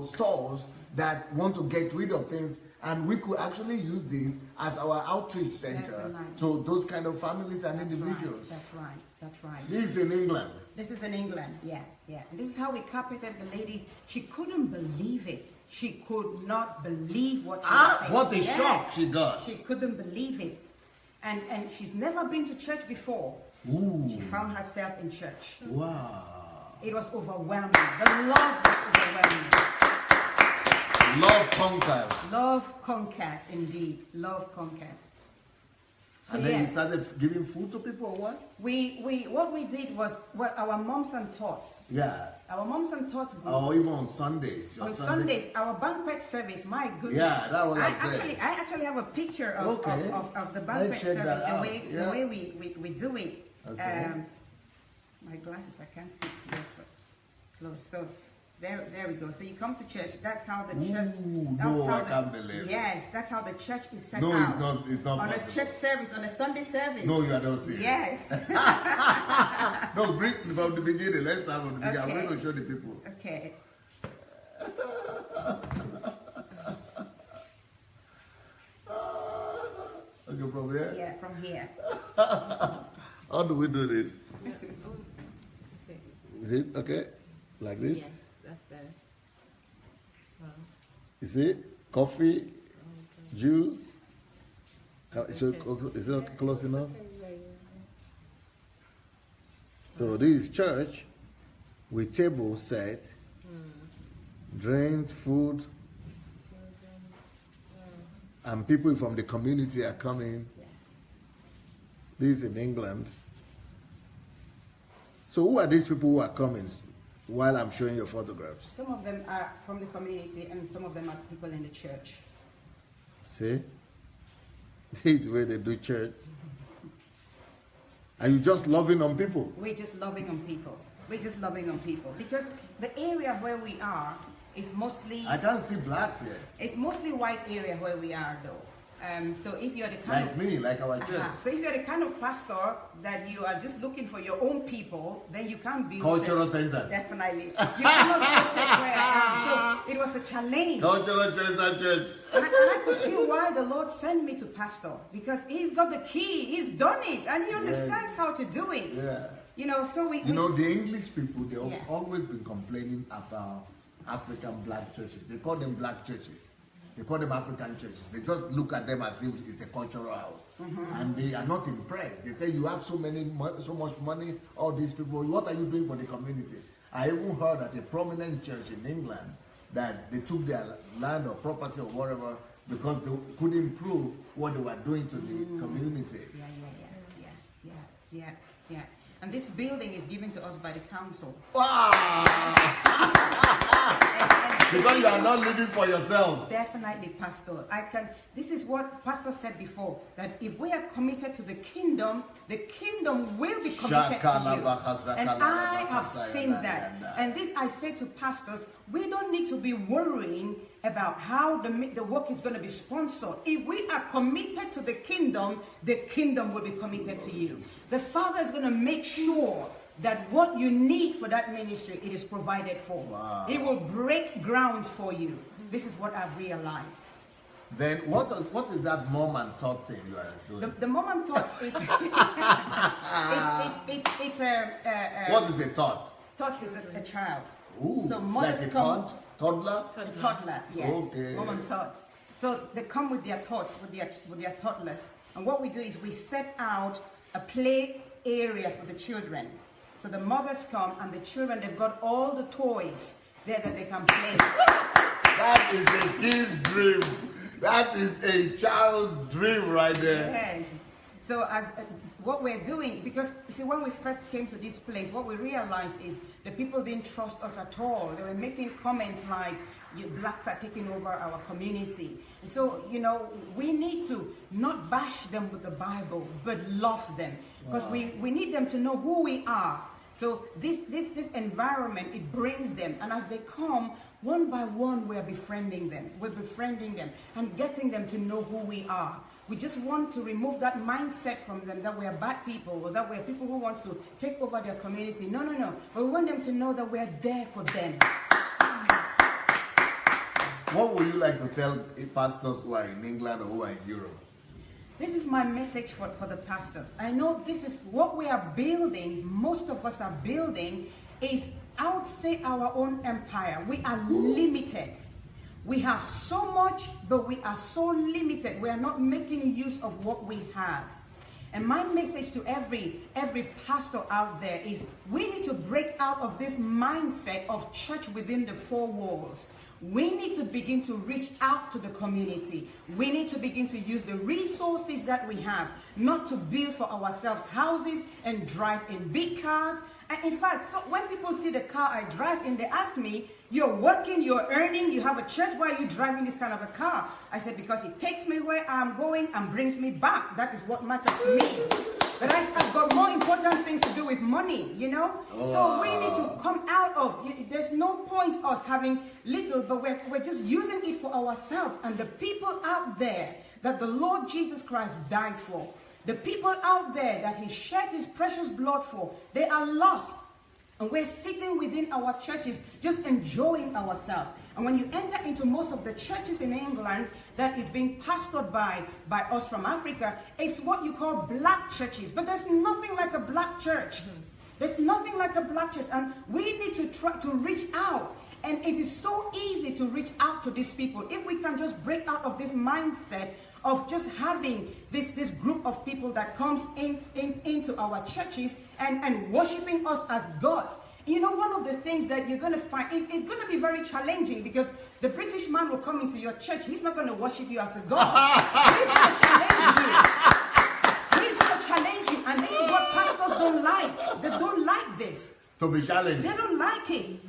stores that want to get rid of things, and we could actually use this as our outreach center to those kind of families and individuals. That's right. This is in England. This is in England, yeah. And this is how we carpeted the ladies. She couldn't believe it. She could not believe what she was saying. What a shock she got. She couldn't believe it. And she's never been to church before. Ooh. She found herself in church. Wow. It was overwhelming. The love was overwhelming. Love conquers. Love conquers, indeed. Love conquers. So and then you started giving food to people or what? What we did was our moms and tots. Yeah. Our moms and tots group. Or even on Sundays. On Sundays, our banquet service, my goodness. Yeah, that was I actually have a picture of the banquet service, the way we do it. Okay. My glasses, I can't see close. So there we go. So you come to church. That's how the church. I can't believe it. Yes, that's how the church is set out. No, it's not on possible. a church service, on a Sunday service. No, you are not serious. Yes. No, bring from the beginning. Let's start from the beginning. I'm going to show the people. Okay. Okay, from here? Yeah, from here. How do we do this? Is it okay? Like this? Yes, that's better. Wow. You see? Coffee, juice. Is it close enough? So this is church with table set, drinks, food, and people from the community are coming. This is in England. So who are these people who are coming while I'm showing your photographs? Some of them are from the community and some of them are people in the church. See? This is where they do church. Are you just loving on people? We're just loving on people. We're just loving on people. Because the area where we are is mostly... I can't see blacks here. It's mostly white area where we are though. So if you're the kind like me, like our church. So if you're the kind of pastor that you are just looking for your own people, then you can't build cultural centers. Definitely. You cannot build church where I am. So it was a challenge. Cultural center church. And I could see why the Lord sent me to pastor. Because he's got the key. He's done it. And he understands how to do it. Yeah. So we... the English people, they've always been complaining about African black churches. They call them black churches. They call them African churches. They just look at them as if it's a cultural house. And they are not impressed. They say, you have so much money, all these people, what are you doing for the community? I even heard that a prominent church in England, that they took their land or property or whatever because they could improve what they were doing to the community. Yeah. And this building is given to us by the council. Wow! Because you are not living for yourself. Definitely, Pastor. This is what Pastor said before, that if we are committed to the kingdom will be committed to you. And I have seen that. And this I say to pastors, we don't need to be worrying about how the work is going to be sponsored. If we are committed to the kingdom will be committed to you. The Father is going to make sure that what you need for that ministry, it is provided for. Wow. It will break grounds for you. This is what I've realized. Then what is that mom and tot thing you are doing? The mom and tot, it's what is a tot? Tot is a child. Ooh, so mothers like a come, toddler? A toddler, yes. Okay. Mom and tots. So they come with their tots, with their toddlers. And what we do is we set out a play area for the children. So the mothers come and the children, they've got all the toys there that they can play. That is a kid's dream. That is a child's dream right there. Yes. So as what we're doing, because you see, when we first came to this place, what we realized is the people didn't trust us at all. They were making comments like, "You blacks are taking over our community." And so, you know, we need to not bash them with the Bible, but love them, because we need them to know who we are. So this environment, it brings them, and as they come, one by one, we're befriending them. We're befriending them and getting them to know who we are. We just want to remove that mindset from them that we're bad people, or that we're people who wants to take over their community. No, no, no. But we want them to know that we're there for them. What would you like to tell pastors who are in England or who are in Europe? This is my message for the pastors. I know this is what we are building, most of us are building, is, I would say, our own empire. We are limited. We have so much, but we are so limited. We are not making use of what we have. And my message to every pastor out there is, we need to break out of this mindset of church within the four walls. We need to begin to reach out to the community. We need to begin to use the resources that we have, not to build for ourselves houses and drive in big cars. And in fact, so when people see the car I drive in, they ask me, "You're working, you're earning, you have a church, why are you driving this kind of a car?" I said, "Because it takes me where I'm going and brings me back. That is what matters to me. But I've got more important things to do with money, you know?" So we need to come out of, there's no point us having little, but we're just using it for ourselves. And the people out there that the Lord Jesus Christ died for, the people out there that he shed his precious blood for, they are lost. And we're sitting within our churches just enjoying ourselves. And when you enter into most of the churches in England that is being pastored by us from Africa, it's what you call black churches. But there's nothing like a black church. There's nothing like a black church. And we need to try to reach out. And it is so easy to reach out to these people. If we can just break out of this mindset of just having this group of people that comes into our churches and worshiping us as gods. You know, one of the things that you're going to find, it's going to be very challenging, because the British man will come into your church. He's not going to worship you as a god. He's going to challenge you. He's going to challenge you. And this is what pastors don't like. They don't like this. To be challenged. They don't like it.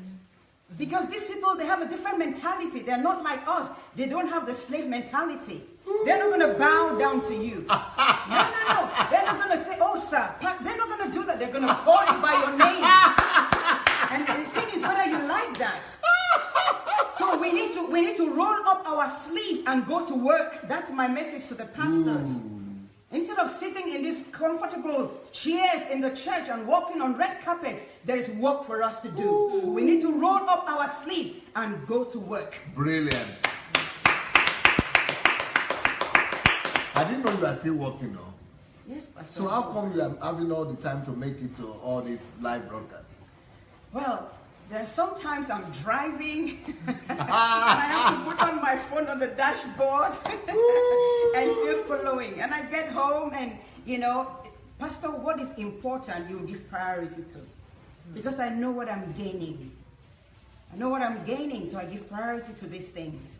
Because these people, they have a different mentality. They're not like us. They don't have the slave mentality. They're not going to bow down to you. No. They're not going to say, "Oh, sir." They're not going to do that. They're going to call you by your name. And the thing is, whether you like that. So we need to roll up our sleeves and go to work. That's my message to the pastors. Instead of sitting in these comfortable chairs in the church and walking on red carpets, there is work for us to do. We need to roll up our sleeves and go to work. Brilliant. I didn't know you are still working now. Yes, Pastor. So how come you are having all the time to make it to all these live broadcasts? Well, there's sometimes I'm driving and I have to put on my phone on the dashboard and still following. And I get home and, you know, Pastor, what is important, you give priority to. Because I know what I'm gaining. I know what I'm gaining, so I give priority to these things.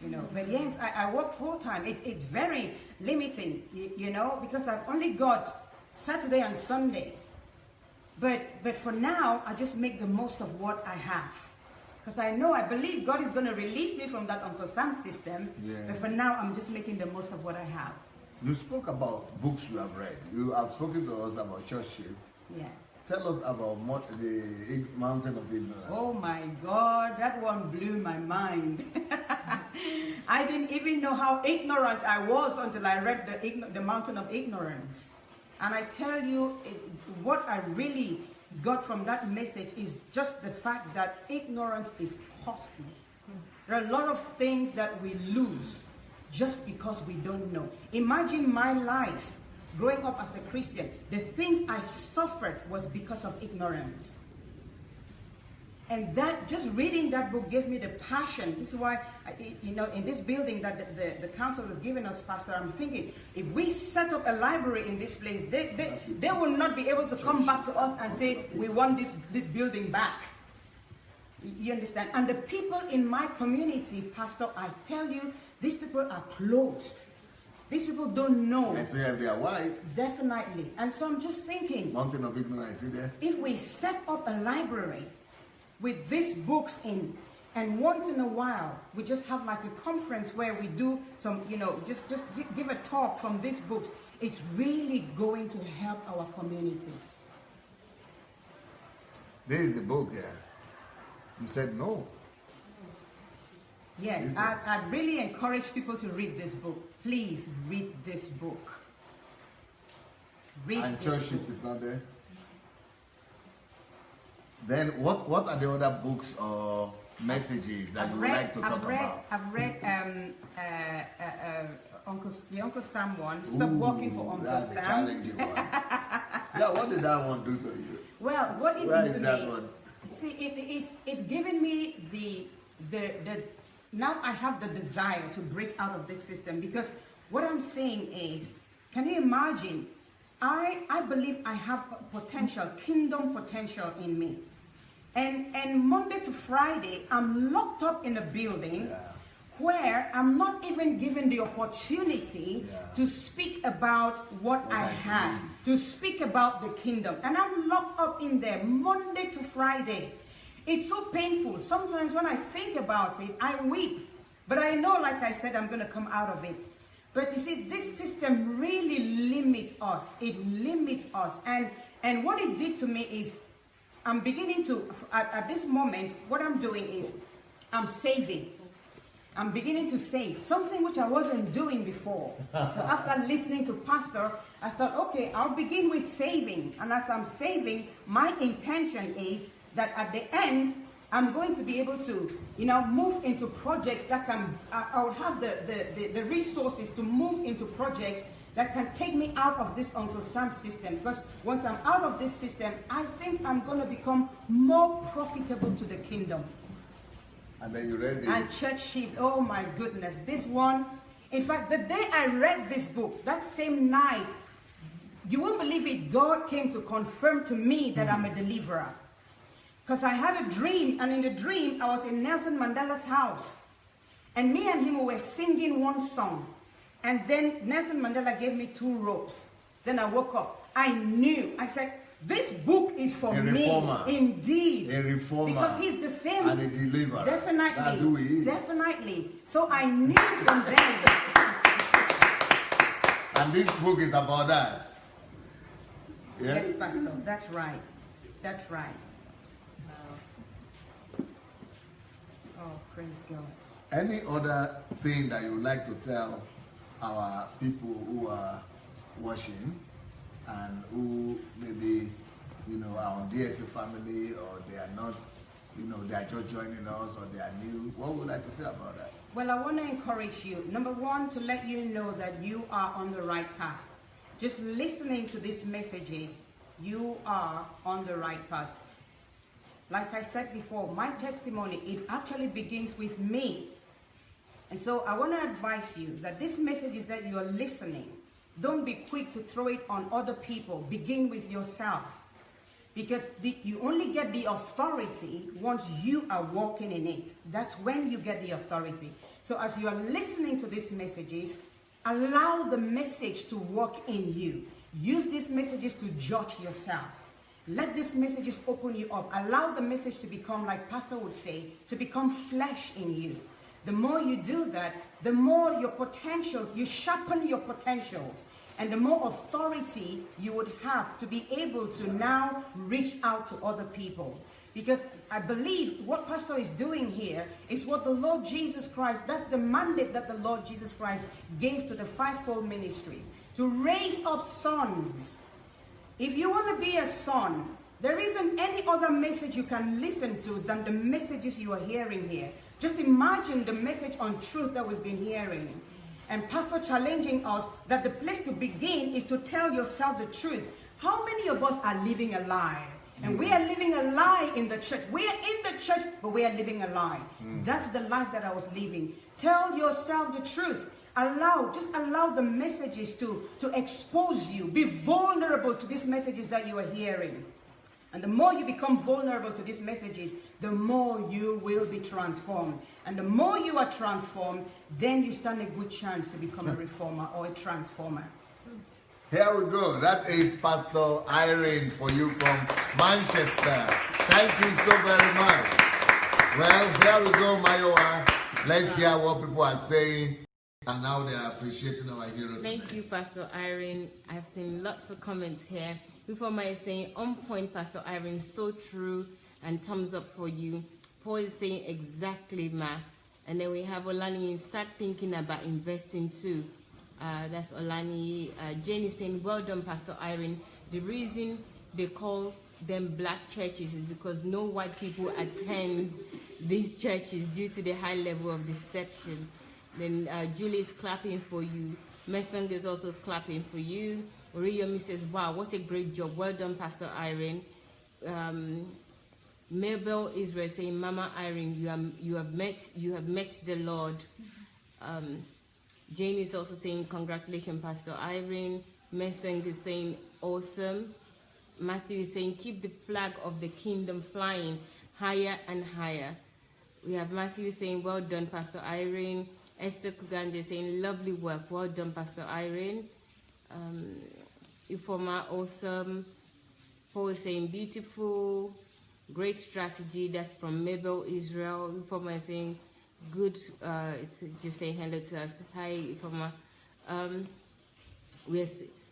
You know, but yes, I work full time. It's very limiting, you know, because I've only got Saturday and Sunday. But for now, I just make the most of what I have. Because I believe God is going to release me from that Uncle Sam system. Yeah. But for now, I'm just making the most of what I have. You spoke about books you have read. You have spoken to us about Church Shift. Yes. Tell us about the Mountain of Ignorance. Oh my God, that one blew my mind. I didn't even know how ignorant I was until I read the Mountain of Ignorance. And I tell you, what I really got from that message is just the fact that ignorance is costly. There are a lot of things that we lose just because we don't know. Imagine my life growing up as a Christian. The things I suffered was because of ignorance. And that, just reading that book gave me the passion. This is why, you know, in this building that the council has given us, Pastor, I'm thinking, if we set up a library in this place, they will not be able to come back to us and say, "We want this building back." You understand? And the people in my community, Pastor, I tell you, These people are closed. These people don't know. Especially if they are white. Definitely. And so I'm just thinking, Mountain of ignorance, is there? if we set up a library with these books in, and once in a while we just have like a conference where we do some, just give a talk from these books, it's really going to help our community. This is the book here. You said no. Yes, I'd really encourage people to read this book. Please read this book. Read and this church sheet is not there. Then what are the other books or messages that you would like to talk about? I've read the Uncle Sam one. Stop working for Uncle that's Sam. The challenging one. Yeah, what did that one do to you? Well, what it Where did is to that me, one? see, it's given me the now I have the desire to break out of this system, because what I'm saying is, can you imagine? I believe I have potential, kingdom potential in me. And Monday to Friday, I'm locked up in a building where I'm not even given the opportunity to speak about what I have, to speak about the kingdom. And I'm locked up in there Monday to Friday. It's so painful. Sometimes when I think about it, I weep. But I know, like I said, I'm going to come out of it. But you see, this system really limits us. It limits us. And what it did to me is, I'm beginning to, at this moment, what I'm doing is, I'm saving. I'm beginning to save, something which I wasn't doing before. So after listening to Pastor, I thought, okay, I'll begin with saving. And as I'm saving, my intention is that at the end, I'm going to be able to, move into projects that can, I'll have the resources to move into projects that can take me out of this Uncle Sam system. Because once I'm out of this system, I think I'm going to become more profitable to the kingdom. And then you read it. And church shift, oh my goodness, this one. In fact, the day I read this book, that same night, you won't believe it, God came to confirm to me that I'm a deliverer. Because I had a dream, and in the dream, I was in Nelson Mandela's house. And me and him were singing one song. And then Nelson Mandela gave me 2 ropes. Then I woke up. I knew. I said, this book is for me. Indeed. A reformer. Because he's the same. And a deliverer. Definitely. That's who he is. Definitely. So I knew from then. And this book is about that. Yes, Pastor. That's right. That's right. Oh, praise God. Any other thing that you would like to tell our people who are watching and who maybe, are on DSA family, or they are not, they are just joining us, or they are new? What would you like to say about that? Well, I want to encourage you, number one, to let you know that you are on the right path. Just listening to these messages, you are on the right path. Like I said before, my testimony, it actually begins with me. And so I want to advise you that these messages that you are listening, don't be quick to throw it on other people. Begin with yourself. Because you only get the authority once you are walking in it. That's when you get the authority. So as you are listening to these messages, allow the message to work in you. Use these messages to judge yourself. Let these messages open you up. Allow the message to become, like Pastor would say, to become flesh in you. The more you do that, the more your potentials, you sharpen your potentials, and the more authority you would have to be able to now reach out to other people. Because I believe what Pastor is doing here is what the Lord Jesus Christ, that's the mandate that the Lord Jesus Christ gave to the fivefold ministry, to raise up sons. If you want to be a son, there isn't any other message you can listen to than the messages you are hearing here. Just imagine the message on truth that we've been hearing. And Pastor challenging us that the place to begin is to tell yourself the truth. How many of us are living a lie? And we are living a lie in the church. We are in the church, but we are living a lie. That's the life that I was living. Tell yourself the truth. Just allow the messages to expose you. Be vulnerable to these messages that you are hearing. And the more you become vulnerable to these messages, the more you will be transformed. And the more you are transformed, then you stand a good chance to become a reformer or a transformer. Here we go. That is Pastor Irene for you from Manchester. Thank you so very much. Well, here we go, Mayowa. Let's hear what people are saying and how they are appreciating our hero. Thank you, Pastor Irene. I've seen lots of comments here. Before is saying, on point, Pastor Irene, so true, and thumbs up for you. Paul is saying, exactly, ma. And then we have Olani, start thinking about investing too. That's Olani. Jane is saying, well done, Pastor Irene. The reason they call them black churches is because no white people attend these churches due to the high level of deception. Then Julie is clapping for you. Mesang is also clapping for you. Oriyomi says, wow, what a great job. Well done, Pastor Irene. Mabel Israel saying, Mama Irene, you have met the Lord. Jane is also saying, congratulations, Pastor Irene. Mesang is saying, awesome. Matthew is saying, keep the flag of the kingdom flying higher and higher. We have Matthew saying, well done, Pastor Irene. Esther Kugande is saying, lovely work. Well done, Pastor Irene. Ifoma, awesome. Paul is saying, beautiful. Great strategy. That's from Mabel Israel. Ifoma is saying, good. It's just saying hello to us. Hi, Ifoma.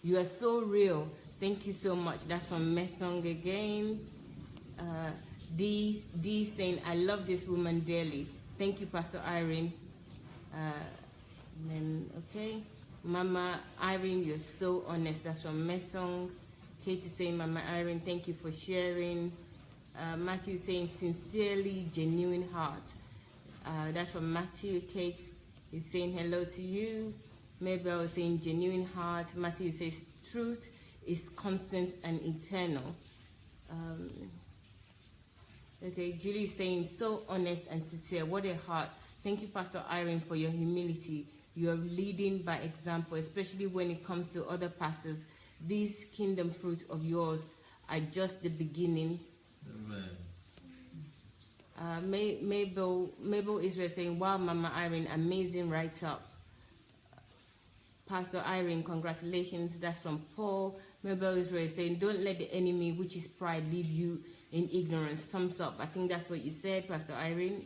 You are so real. Thank you so much. That's from Mesong again. D saying, I love this woman dearly. Thank you, Pastor Irene. Then, okay. Mama Irene, you're so honest. That's from Mesong. Katie saying, Mama Irene, thank you for sharing. Matthew saying, sincerely, genuine heart. That's from Matthew. Kate is saying hello to you. Mabel is saying genuine heart. Matthew says truth is constant and eternal. Okay, Julie is saying so honest and sincere. What a heart. Thank you, Pastor Irene, for your humility. You are leading by example, especially when it comes to other pastors. These kingdom fruits of yours are just the beginning. Amen. Mabel Israel saying, wow, Mama Irene, amazing write-up. Pastor Irene, congratulations. That's from Paul. Mabel Israel saying, don't let the enemy, which is pride, leave you in ignorance. Thumbs up. I think that's what you said, Pastor Irene.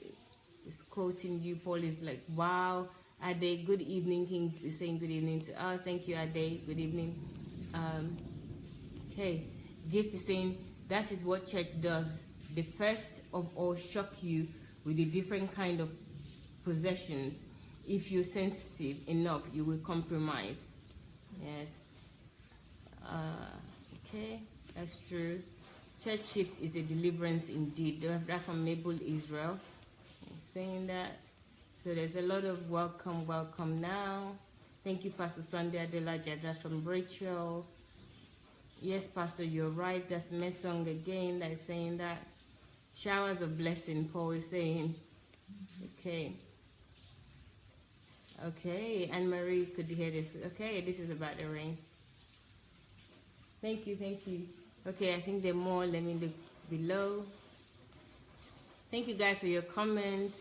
Is quoting you. Paul is like, wow. Ade, good evening. King is saying good evening to us. Thank you, Ade. Good evening. Okay. Gift is saying, that is what church does. The first of all shock you with the different kind of possessions. If you're sensitive enough, you will compromise. Yes. Okay, that's true. Church shift is a deliverance indeed. That's from Mabel Israel. Saying that. So there's a lot of welcome now. Thank you, Pastor Sunday Adelaja. That's from Rachel. Yes, Pastor, you're right. That's Mesong again. That's saying that. Showers of blessing, Paul is saying. Okay. Okay, Anne-Marie could hear this. Okay, this is about the rain. Thank you. Okay, I think there are more. Let me look below. Thank you guys for your comments.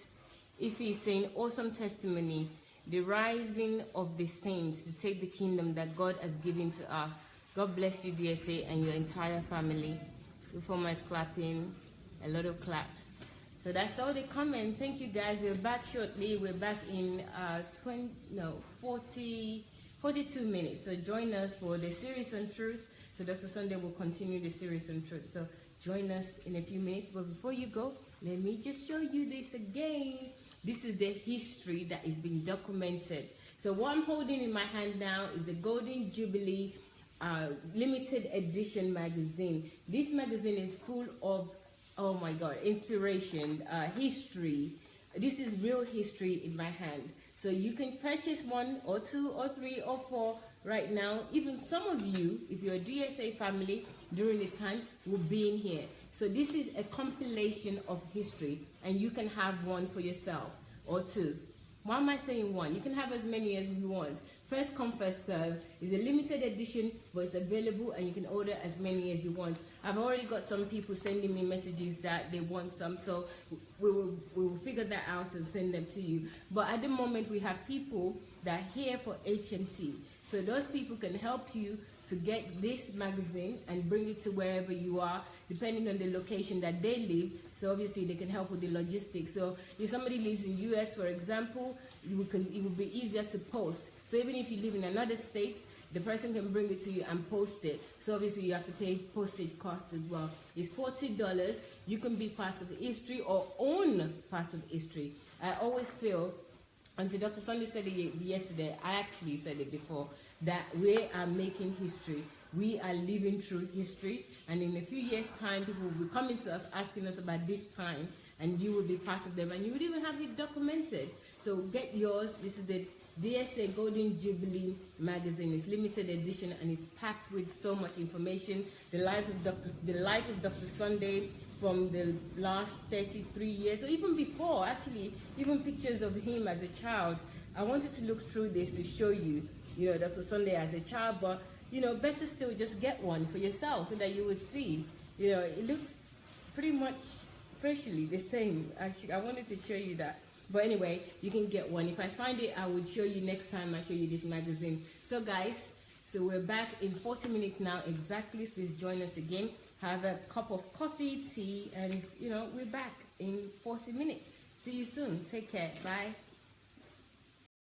Ify is saying, awesome testimony. The rising of the saints to take the kingdom that God has given to us. God bless you, DSA, and your entire family. Reformer is clapping. A lot of claps. So that's all the comment. Thank you guys. We're back shortly. We're back in 42 minutes. So join us for the series on truth. So Dr. Sunday will continue the series on truth. So join us in a few minutes. But before you go, let me just show you this again. This is the history that is being documented. So what I'm holding in my hand now is the Golden Jubilee limited edition magazine. This magazine is full of, oh my God, inspiration, history. This is real history in my hand. So you can purchase 1 or 2 or 3 or 4 right now. Even some of you, if you're a DSA family during the time, will be in here. So this is a compilation of history, and you can have 1 for yourself or 2. Why am I saying 1? You can have as many as you want. First come, first serve. It's a limited edition, but it's available and you can order as many as you want. I've already got some people sending me messages that they want some, so we will figure that out and send them to you. But at the moment, we have people that are here for HMT. So those people can help you to get this magazine and bring it to wherever you are, depending on the location that they live. So obviously they can help with the logistics. So if somebody lives in US, for example, it will be easier to post. So even if you live in another state, the person can bring it to you and post it. So obviously you have to pay postage costs as well. It's $40. You can be part of the history or own part of history. I always feel, until Dr. Sunday said it yesterday, I actually said it before, that we are making history. We are living through history. And in a few years' time, people will be coming to us asking us about this time, and you will be part of them, and you would even have it documented. So get yours. This is the DSA Golden Jubilee magazine. It's limited edition and it's packed with so much information. The life of Dr. Sunday from the last 33 years, or even before, actually, even pictures of him as a child. I wanted to look through this to show you, Dr. Sunday as a child, but, better still, just get one for yourself so that you would see, it looks pretty much facially the same. Actually, I wanted to show you that. But anyway, you can get one. If I find it, I would show you next time I show you this magazine. So guys, we're back in 40 minutes now exactly. Please join us again. Have a cup of coffee, tea, and we're back in 40 minutes. See you soon. Take care. Bye.